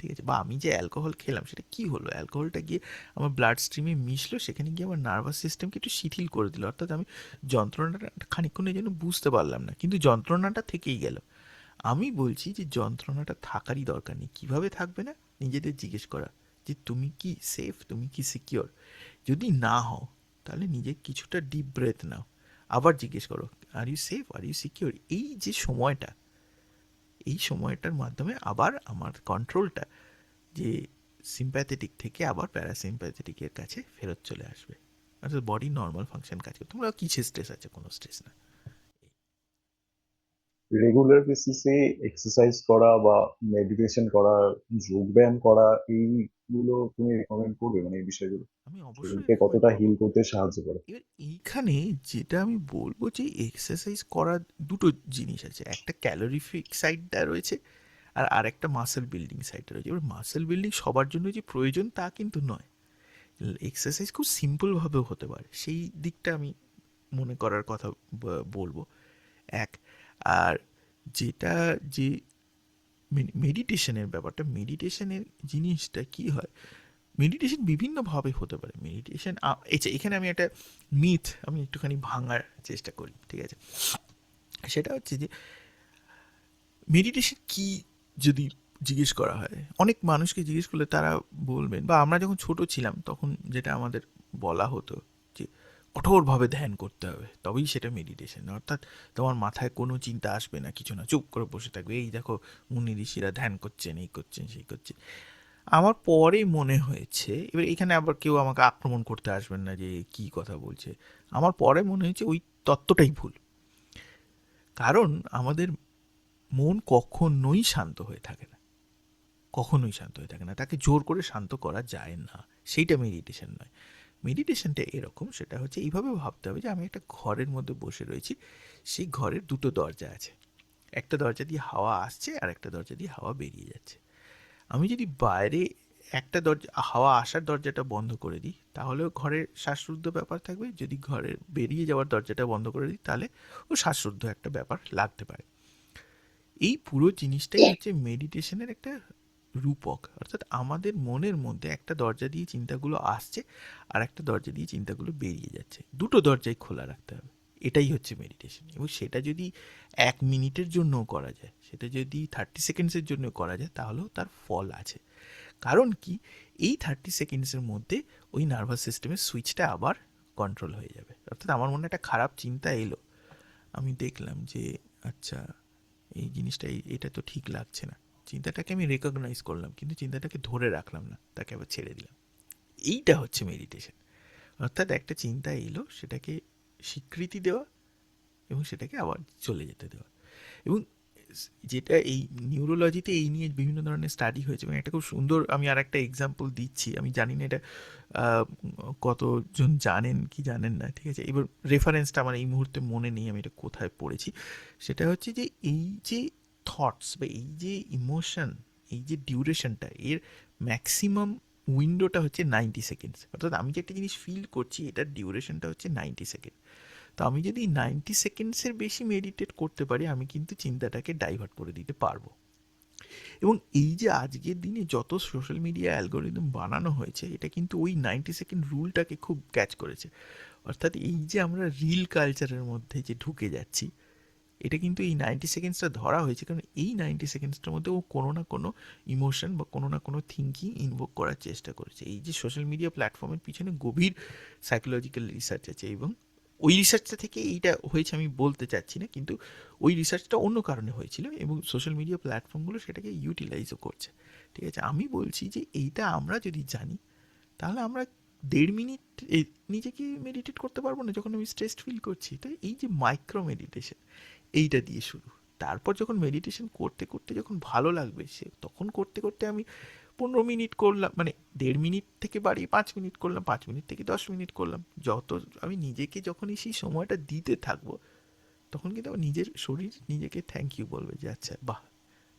ঠিক আছে, বা আমি যে অ্যালকোহল খেলাম সেটা কি হলো, অ্যালকোহলটা গিয়ে আমার ব্লাড স্ট্রিমে মিশলো, সেখানে গিয়ে আমার নার্ভাস সিস্টেমকে একটু শিথিল করে দিল, অর্থাৎ আমি যন্ত্রণাটা খানিকক্ষণের জন্য বুঝতে পারলাম না, কিন্তু যন্ত্রণাটা থেকেই গেল। আমি বলছি যে যন্ত্রণাটা থাকারই দরকার নেই। কীভাবে থাকবে না, নিজেদের জিজ্ঞেস করা যে তুমি কি সেফ, তুমি কি সিকিওর। যদি না হও তাহলে নিজে কিছুটা ডিপ ব্রেথ নাও, আবার জিজ্ঞেস করো are you safe, are you secure. এই যে সময়টা, এই সময়টার মাধ্যমে আবার আমার কন্ট্রোলটা যে সিম্প্যাথেটিক থেকে আবার প্যারাসিম্প্যাথেটিকের কাছে ফেরত চলে আসবে, অর্থাৎ বডি নর্মাল ফাংশন কাজ করবে। তোমরা কিসের স্ট্রেস আছে, কোনো স্ট্রেস না। রেগুলার বেসিসে এক্সারসাইজ করা বা মেডিটেশন করা, যোগ ব্যায়াম করা, এইগুলো তুমি রেকমেন্ড করবে, মানে এই বিষয়গুলো আমি অবশ্যই শরীরকে রেকমেন্ড কতটা করব। হিল করতে সাহায্য করে? এবার এইখানে যেটা আমি বলবো যে এক্সারসাইজ করার দুটো জিনিস আছে, একটা ক্যালোরিফিক সাইডটা রয়েছে আর আরেকটা মাসেল বিল্ডিং সাইডটা রয়েছে। এবার মাসেল বিল্ডিং সবার জন্য যে প্রয়োজন তা কিন্তু নয়, এক্সারসাইজ খুব সিম্পলভাবেও হতে পারে, সেই দিকটা আমি মনে করার কথা বলবো এক। আর যেটা যে মেডিটেশনের ব্যাপারটা, মেডিটেশনের জিনিসটা কি হয়, মেডিটেশন বিভিন্নভাবে হতে পারে। মেডিটেশন এখানে আমি একটা মিথ আমি একটুখানি ভাঙার চেষ্টা করি, ঠিক আছে? সেটা হচ্ছে যে মেডিটেশন কি যদি জিজ্ঞেস করা হয়, অনেক মানুষকে জিজ্ঞেস করলে তারা বলবেন, বা আমরা যখন ছোট ছিলাম তখন যেটা আমাদের বলা হতো যে কঠোরভাবে ধ্যান করতে হবে তবেই সেটা মেডিটেশন, অর্থাৎ তোমার মাথায় কোনো চিন্তা আসবে না, কিছু না, চুপ করে বসে থাকবে, এই দেখো মুনি ঋষিরা ধ্যান করছেন, এই করছেন সেই করছেন। আমার পরে মনে হয়েছে, এবার এখানে আবার কেউ আমাকে আক্রমণ করতে আসবেন না যে কি কথা বলছে, আমার পরে মনে হয়েছে ওই তত্ত্বটাই ভুল। কারণ আমাদের মন কখনোই শান্ত হয়ে থাকে না, কখনোই শান্ত হয়ে থাকে না, তাকে জোর করে শান্ত করা যায় না। সেইটা মেডিটেশন নয়। মেডিটেশনটা এরকম, সেটা হচ্ছে এইভাবে ভাবতে হবে যে আমি একটা ঘরের মধ্যে বসে রয়েছি, সেই ঘরের দুটো দরজা আছে, একটা দরজা দিয়ে হাওয়া আসছে আর একটা দরজা দিয়ে হাওয়া বেরিয়ে যাচ্ছে। আমি যদি বাইরে একটা দরজা, হাওয়া আসার দরজাটা বন্ধ করে দিই তাহলেও ঘরের শ্বাসরুদ্ধ ব্যাপার থাকবে, যদি ঘরের বেরিয়ে যাওয়ার দরজাটা বন্ধ করে দিই তাহলে ও শ্বাসরুদ্ধ একটা ব্যাপার লাগতে পারে। এই পুরো জিনিসটাই হচ্ছে মেডিটেশনের একটা রূপক, অর্থাৎ আমাদের মনের মধ্যে একটা দরজা দিয়ে চিন্তাগুলো আসছে আর একটা দরজা দিয়ে চিন্তাগুলো বেরিয়ে যাচ্ছে, দুটো দরজাই খোলা রাখতে হবে। এটাই হচ্ছে মেডিটেশন। এবং সেটা যদি 1 মিনিটের জন্যও করা যায়, সেটা যদি 30 সেকেন্ডসের জন্য করা যায়, তাহলেও তার ফল আছে। কারণ কি, এই 30 সেকেন্ডসের মধ্যে ওই নার্ভাস সিস্টেমের সুইচটা আবার কন্ট্রোল হয়ে যাবে। অর্থাৎ আমার মনে একটা খারাপ চিন্তা এলো, আমি দেখলাম যে আচ্ছা এই জিনিসটা এটা তো ঠিক লাগছে না, চিন্তাটাকে আমি রেকগনাইজ করলাম কিন্তু চিন্তাটাকে ধরে রাখলাম না, তাকে আবার ছেড়ে দিলাম। এইটা হচ্ছে মেডিটেশন। অর্থাৎ একটা চিন্তা এলো, সেটাকে স্বীকৃতি দেওয়া এবং সেটাকে আবার চলে যেতে দেওয়া। এবং যেটা এই নিউরোলজিতে এই নিয়ে বিভিন্ন ধরনের স্টাডি হয়েছে, এবং একটা খুব সুন্দর, আমি আর একটা এক্সাম্পল দিচ্ছি, আমি জানি না এটা কতজন জানেন কি জানেন না, ঠিক আছে? এবার রেফারেন্সটা আমার এই মুহূর্তে মনে নেই আমি এটা কোথায় পড়েছি। সেটা হচ্ছে যে এই যে থটস বা এই যে ইমোশন, এই যে ডিউরেশনটা, এর ম্যাক্সিমাম উইন্ডোটা হচ্ছে 90 সেকেন্ডস। অর্থাৎ আমি যে একটা জিনিস ফিল করছি এটার ডিউরেশনটা হচ্ছে 90 সেকেন্ড। তো আমি যদি 90 সেকেন্ডসের বেশি মেডিটেট করতে পারি, আমি কিন্তু চিন্তাটাকে ডাইভার্ট করে দিতে পারবো। এবং এই যে আজকের দিনে যত সোশ্যাল মিডিয়া অ্যালগোরিদম বানানো হয়েছে, এটা কিন্তু ওই 90 সেকেন্ড রুলটাকে খুব ক্যাচ করেছে। অর্থাৎ এই যে আমরা রিল কালচারের মধ্যে যে ঢুকে যাচ্ছি, এটা কিন্তু এই 90 সেকেন্ডসটা ধরা হয়েছে, কারণ এই 90 সেকেন্ডসটার মধ্যে ও কোনো না কোনো ইমোশন বা কোনো না কোনো থিঙ্কিং ইনভোক করার চেষ্টা করেছে। এই যে সোশ্যাল মিডিয়া প্ল্যাটফর্মের পিছনে গভীর সাইকোলজিক্যাল রিসার্চ আছে, এবং ওই রিসার্চটা থেকে এইটা হয়েছে আমি বলতে চাচ্ছি না, কিন্তু ওই রিসার্চটা অন্য কারণে হয়েছিল এবং সোশ্যাল মিডিয়া প্ল্যাটফর্মগুলো সেটাকে ইউটিলাইজও করছে। ঠিক আছে, আমি বলছি যে এইটা আমরা যদি জানি, তাহলে আমরা 1.5 মিনিট নিজেকে মেডিটেট করতে পারবো না যখন আমি স্ট্রেসড ফিল করছি? তো এই যে মাইক্রো মেডিটেশন, এইটা দিয়ে শুরু। তারপর যখন মেডিটেশন করতে করতে যখন ভালো লাগবে, সে তখন করতে করতে আমি 15 মিনিট করলাম, মানে 1.5 মিনিট থেকে বাড়িয়ে 5 মিনিট করলাম, 5 মিনিট থেকে 10 মিনিট করলাম। যত আমি নিজেকে যখনই সেই সময়টা দিতে থাকবো, তখন কিন্তু আমার নিজের শরীর নিজেকে থ্যাংক ইউ বলবে যে আচ্ছা বাহ,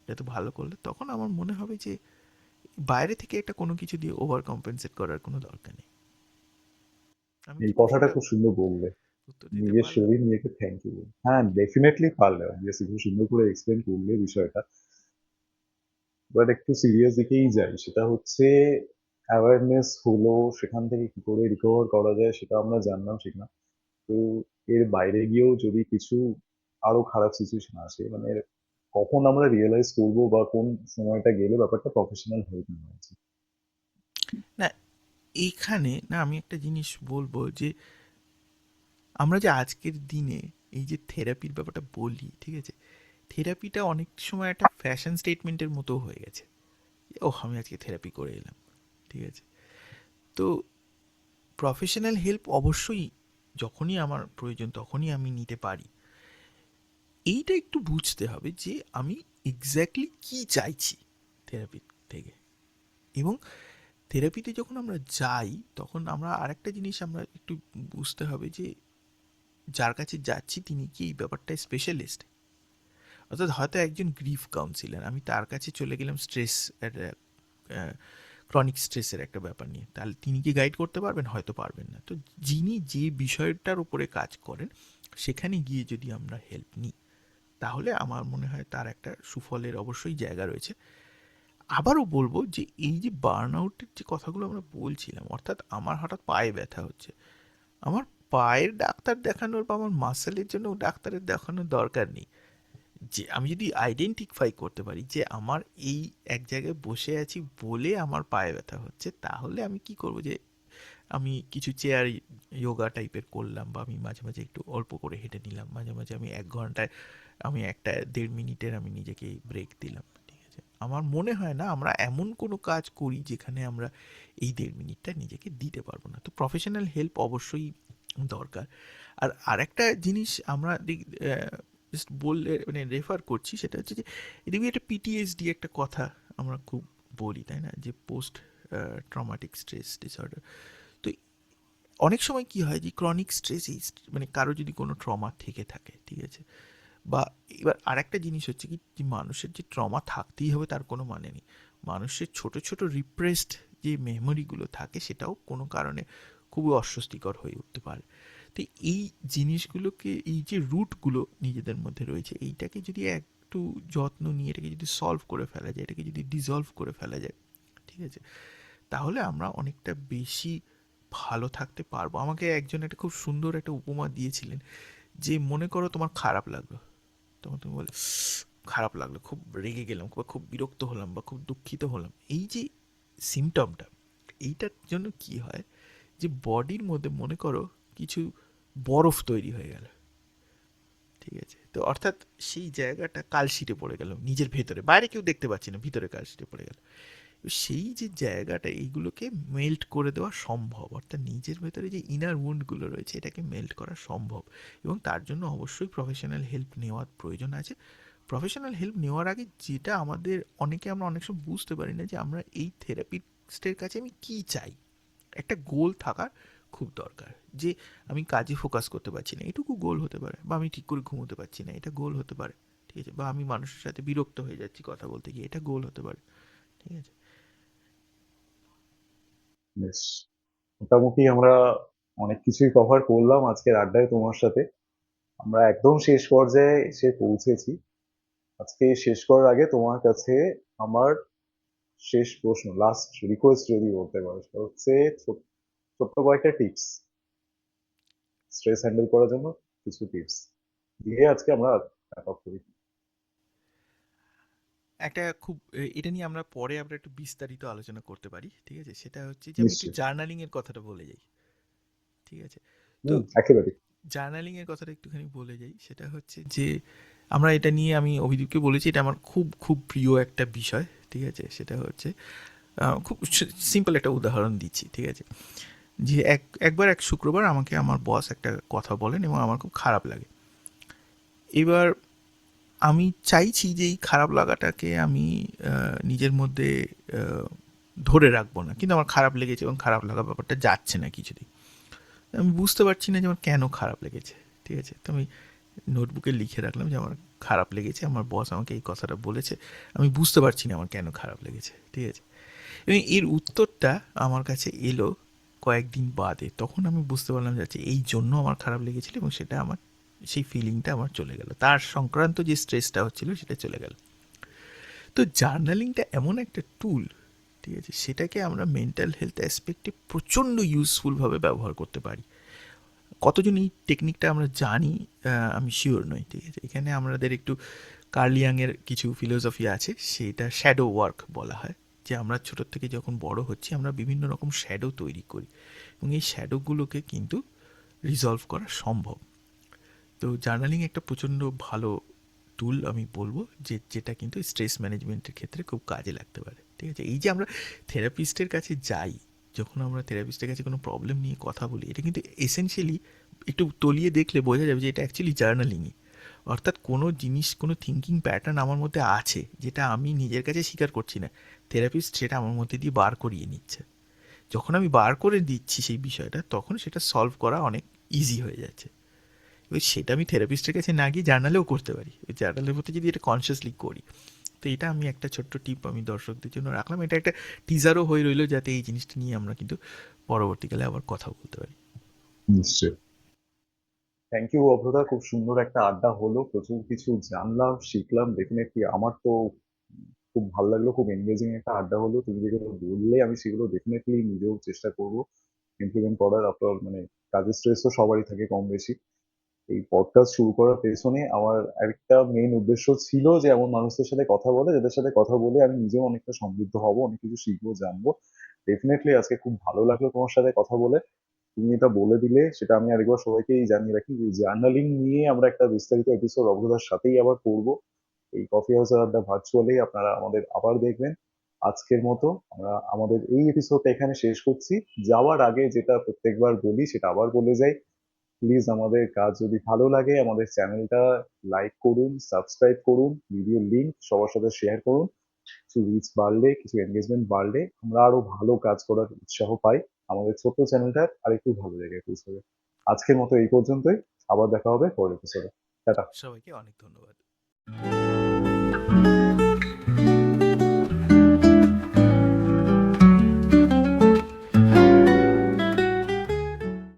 এটা তো ভালো করলে। তখন আমার মনে হবে যে বাইরে থেকে একটা কোনো কিছু দিয়ে ওভার কম্পেনসেট করার কোনো দরকার নেই। আমি এই কি কথাটা কিছুটা খুব সুন্দর বললে, উত্তর দিতে নিজের পারলাম? শরীর নিজেকে থ্যাংক ইউ। হ্যাঁ, ডেফিনেটলি পারলে, অবভিয়াসলি খুব সুন্দর করে এক্সপ্লেন করলে বিষয়টা। বাট একটু সিরিয়াস দিকেই যাই, সেটা হচ্ছে অ্যাওয়ারনেস হলো, সেখান থেকে কি করে রিকভার করা যায় সেটা আমরা জানলাম, শিখলাম। তো এর বাইরে গিয়েও যদি কিছু আরো খারাপ সিচুয়েশন আসে, মানে কখন আমরা রিয়েলাইজ করবো বা কোন সময়টা গেলে ব্যাপারটা প্রফেশনাল হেল্প নেওয়া উচিত? না, এইখানে না আমি একটা জিনিস বলবো যে আমরা যে আজকের দিনে এই যে থেরাপির ব্যাপারটা বলি, ঠিক আছে, থেরাপিটা অনেক সময় একটা ফ্যাশন স্টেটমেন্টের মতো হয়ে গেছে। ওহ আমি আজকে থেরাপি করে এলাম, ঠিক আছে? তো প্রফেশনাল হেল্প অবশ্যই যখনই আমার প্রয়োজন তখনই আমি নিতে পারি, এইটা একটু বুঝতে হবে যে আমি এক্স্যাক্টলি কি চাইছি থেরাপি থেকে। এবং থেরাপিতে যখন আমরা যাই তখন আমরা আরেকটা জিনিস আমরা একটু বুঝতে হবে যে যার কাছে যাচ্ছি তিনি কি এই ব্যাপারটায় স্পেশালিস্ট। অর্থাৎ হয়তো একজন গ্রিফ কাউন্সিলার, আমি তার কাছে চলে গেলাম স্ট্রেস, ক্রনিক স্ট্রেসের একটা ব্যাপার নিয়ে, তাহলে তিনি কি গাইড করতে পারবেন? হয়তো পারবেন না। তো যিনি যে বিষয়টার উপরে কাজ করেন সেখানে গিয়ে যদি আমরা হেল্প নিই তাহলে আমার মনে হয় তার একটা সুফলের অবশ্যই জায়গা রয়েছে। আবারও বলবো যে এই যে বার্ন আউটের যে কথাগুলো আমরা বলছিলাম, অর্থাৎ আমার হঠাৎ পায়ে ব্যথা হচ্ছে, আমার পায়ের ডাক্তার দেখানোর বা আমার মাসেলের জন্য ডাক্তারের দেখানোর দরকার নেই। যে আমি যদি আইডেন্টিফাই করতে পারি যে আমার এই এক জায়গায় বসে আছি বলে আমার পায়ে ব্যথা হচ্ছে, তাহলে আমি কি করব যে আমি কিছু চেয়ার যোগা টাইপের করলাম, বা আমি মাঝে মাঝে একটু অল্প করে হেঁটে নিলাম, মাঝে মাঝে আমি 1 ঘন্টায় আমি একটা 1.5 মিনিটের আমি নিজেকে ব্রেক দিলাম। ঠিক আছে, আমার মনে হয় না আমরা এমন কোনো কাজ করি যেখানে আমরা এই 1.5 মিনিটটা নিজেকে দিতে পারবো না। তো প্রফেশনাল হেল্প অবশ্যই দরকার। আর আরেকটা জিনিস আমরা জাস্ট বললে মানে রেফার করছি, সেটা হচ্ছে যে এদিকে একটা পিটিএসডি একটা কথা আমরা খুব বলি, তাই না, যে পোস্ট ট্রমাটিক স্ট্রেস ডিসঅর্ডার। তো অনেক সময় কি হয় যে ক্রনিক স্ট্রেস, এই মানে কারো যদি কোনো ট্রমা থেকে থাকে, ঠিক আছে, বা এবার আরেকটা জিনিস হচ্ছে কি যে মানুষের যে ট্রমা থাকতেই হবে তার কোনো মানে নেই। মানুষের ছোট ছোট রিপ্রেসড যে মেমোরিগুলো থাকে সেটাও কোনো কারণে খুবই অস্বস্তিকর হয়ে উঠতে পারে। তো এই জিনিসগুলোকে, এই যে রুটগুলো নিজেদের মধ্যে রয়েছে, এইটাকে যদি একটু যত্ন নিয়ে এটাকে যদি সলভ করে ফেলা যায়, এটাকে যদি ডিসলভ করে ফেলা যায়, ঠিক আছে, তাহলে আমরা অনেকটা বেশি ভালো থাকতে পারবো। আমাকে একজন একটা খুব সুন্দর একটা উপমা দিয়েছিলেন, যে মনে করো তোমার খারাপ লাগলো, তখন তুমি বলে খারাপ লাগলো, খুব রেগে গেলাম, বা খুব বিরক্ত হলাম, বা খুব দুঃখিত হলাম, এই যে সিমটমটা, এইটার জন্য কি হয় যে বডির মধ্যে মনে করো কিছু বরফ তৈরি হয়ে গেল, ঠিক আছে, তো অর্থাৎ সেই জায়গাটা কালশিটে পড়ে গেল নিজের ভেতরে, বাইরে কেউ দেখতে পাচ্ছি না, ভিতরে কালশিটে পড়ে গেল। সেই যে জায়গাটা, এইগুলোকে মেল্ট করে দেওয়া সম্ভব, অর্থাৎ নিজের ভেতরে যে ইনার উন্ডগুলো রয়েছে এটাকে মেল্ট করা সম্ভব। এবং তার জন্য অবশ্যই প্রফেশনাল হেল্প নেওয়ার প্রয়োজন আছে। প্রফেশনাল হেল্প নেওয়ার আগে যেটা আমাদের আমরা অনেক সময় বুঝতে পারি না যে আমরা এই থেরাপিস্টের কাছে আমি কী চাই। একটা গোল থাকার খুব দরকার, যে আমি কাজে ফোকাস করতে পারছি না, এটুকু গোল হতে পারে, বা আমি ঠিক করে ঘুমোতে পারছি না, এটা গোল হতে পারে, ঠিক আছে, বা আমি মানুষের সাথে বিরক্ত হয়ে যাচ্ছি কথা বলতে গিয়ে, এটা গোল হতে পারে, ঠিক আছে। বেশ, মোটামুটি আমরা অনেক কিছুই কভার করলাম আজকের আড্ডায় তোমার সাথে। আমরা একদম শেষ পর্যায়ে এসে পৌঁছেছি। আজকে শেষ করার আগে তোমার কাছে আমার শেষ প্রশ্ন, লাস্ট রিকোয়েস্ট যদি বলতে পারো, সেটা হচ্ছে ছোট্ট কয়েকটা টিপস, স্ট্রেস হ্যান্ডেল করার জন্য কিছু টিপস দিয়ে আজকে আমরা wrap up করি। একটা খুব এটা নিয়ে আমরা পরে আমরা একটু বিস্তারিত আলোচনা করতে পারি, ঠিক আছে, সেটা হচ্ছে যে আমি একটু নিশ্চয়ই। জার্নালিং এর কথাটা বলে যাই, ঠিক আছে। তো একেবারে। জার্নালিং এর কথাটা একটুখানি বলে যাই, সেটা হচ্ছে যে আমরা এটা নিয়ে, আমি অভিদীপকে বলেছি, এটা আমার খুব খুব প্রিয় একটা বিষয়, ঠিক আছে, সেটা হচ্ছে খুব সিম্পল একটা উদাহরণ দিচ্ছি, ঠিক আছে, যে একবার এক শুক্রবার আমাকে আমার বস একটা কথা বলেন এবং আমার খুব খারাপ লাগে। এবার আমি চাইছি যে এই খারাপ লাগাটাকে আমি নিজের মধ্যে আহ, ধরে রাখবো না, কিন্তু আমার খারাপ লেগেছে এবং খারাপ লাগা ব্যাপারটা যাচ্ছে না কিছুতেই। আমি বুঝতে পারছি না যে আমার কেন খারাপ লেগেছে, ঠিক আছে, তো আমি নোটবুকে লিখে রাখলাম যে আমার খারাপ লেগেছে, আমার বস আমাকে এই কথাটা বলেছে, আমি বুঝতে পারছি না আমার কেন খারাপ লেগেছে, ঠিক আছে। এবং এর উত্তরটা আমার কাছে এলো কয়েকদিন বাদে, তখন আমি বুঝতে পারলাম যে আচ্ছা, এই জন্য আমার খারাপ লেগেছিল, এবং সেটা আমার সেই ফিলিংটা আমার চলে গেল, তার সংক্রান্ত যে স্ট্রেসটা হচ্ছিল সেটা চলে গেল। তো জার্নালিংটা এমন একটা টুল, ঠিক আছে, সেটাকে আমরা মেন্টাল হেলথ অ্যাসপেক্টে প্রচণ্ড ইউজফুলভাবে ব্যবহার করতে পারি। কতজন এই টেকনিকটা আমরা জানি আমি শিওর নই, ঠিক আছে। এখানে আমাদের একটু কার্লিয়াংয়ের কিছু ফিলোসফি আছে, সেটা শ্যাডো ওয়ার্ক বলা হয়, যে আমরা ছোটোর থেকে যখন বড় হচ্ছি আমরা বিভিন্ন রকম শ্যাডো তৈরি করি, এবং এই শ্যাডোগুলোকে কিন্তু রিজলভ করা সম্ভব। তো জার্নালিং একটা প্রচণ্ড ভালো টুল আমি বলবো, যেটা কিন্তু স্ট্রেস ম্যানেজমেন্টের ক্ষেত্রে খুব কাজে লাগতে পারে, ঠিক আছে। এই যে আমরা থেরাপিস্টের কাছে যাই, যখন আমরা থেরাপিস্টের কাছে কোনো প্রবলেম নিয়ে কথা বলি, এটা কিন্তু এসেনশিয়ালি একটু তলিয়ে দেখলে বোঝা যাবে যে এটা অ্যাকচুয়ালি জার্নালিংই। অর্থাৎ কোনো জিনিস, কোনো থিঙ্কিং প্যাটার্ন আমার মধ্যে আছে যেটা আমি নিজের কাছে স্বীকার করছি না, থেরাপিস্ট সেটা আমার মধ্যে দিয়ে বার করিয়ে নিচ্ছে। যখন আমি বার করে দিচ্ছি সেই বিষয়টা, তখন সেটা সলভ করা অনেক ইজি হয়ে যাচ্ছে। এবার সেটা আমি থেরাপিস্টের কাছে না গিয়ে জার্নালেও করতে পারি, ওই জার্নালের মধ্যে যদি এটা কনসিয়াসলি করি। তো এটা আমি একটা ছোট্ট টিপ আমি দর্শকদের জন্য রাখলাম, এটা একটা টিজারও হয়ে রইলো, যাতে এই জিনিসটা নিয়ে আমরা কিন্তু পরবর্তীকালে আবার কথা বলতে পারি। নিশ্চয়ই। থ্যাংক ইউ অভ্রদা, খুব সুন্দর একটা আড্ডা হলো, প্রচুর কিছু জানলাম, শিখলাম। ডেফিনেটলি আমার তো খুব ভালো লাগলো, খুব এনগেজিং একটা আড্ডা হলো। তুমি যেগুলো বললে আমি সেগুলো ডেফিনেটলি নিজেও চেষ্টা করব ইমপ্লিমেন্ট করার। আপনার মানে কাজের স্ট্রেস তো সবারই থাকে কম বেশি। এই পডকাস্ট শুরু করার পেছনে আমার একটা মেইন উদ্দেশ্য ছিল যে এমন মানুষদের সাথে কথা বলে, যাদের সাথে কথা বলে আমি নিজেও অনেকটা সমৃদ্ধ হব, অনেক কিছু শিখবো, জানবো। ডেফিনেটলি আজকে খুব ভালো লাগলো তোমার সাথে কথা বলে। তুমি এটা বলে দিলে সেটা আমি আরেকবার সবাইকেই জানিয়ে রাখি যে জার্নালিং নিয়ে আমরা একটা বিস্তারিত এপিসোড অগ্রদার সাথেই আবার করব। এই কফি হাউসের আড্ডা ভার্চুয়ালি আপনারা আমাদের আবার দেখবেন। আজকের মতো আমরা আমাদের এই এপিসোডটা এখানে শেষ করছি। যাওয়ার আগে যেটা প্রত্যেকবার বলি সেটা আবার বলে যাই, প্লিজ আমাদের কাজ যদি ভালো লাগে আমাদের চ্যানেলটা লাইক করুন, সাবস্ক্রাইব করুন, ভিডিও লিংক সবার সাথে শেয়ার করুন। কিছু রিচ বাড়লে, কিছু এনগেজমেন্ট বাড়লে আমরা আরো ভালো কাজ করার উৎসাহ পাই, আমাদের ছোট্ট চ্যানেলটা আরেকটু ভালো জায়গায় পৌঁছাবে। আজকের মতো এই পর্যন্তই, আবার দেখা হবে পরের এপিসোডে। টাটা। সবাইকে অনেক ধন্যবাদ।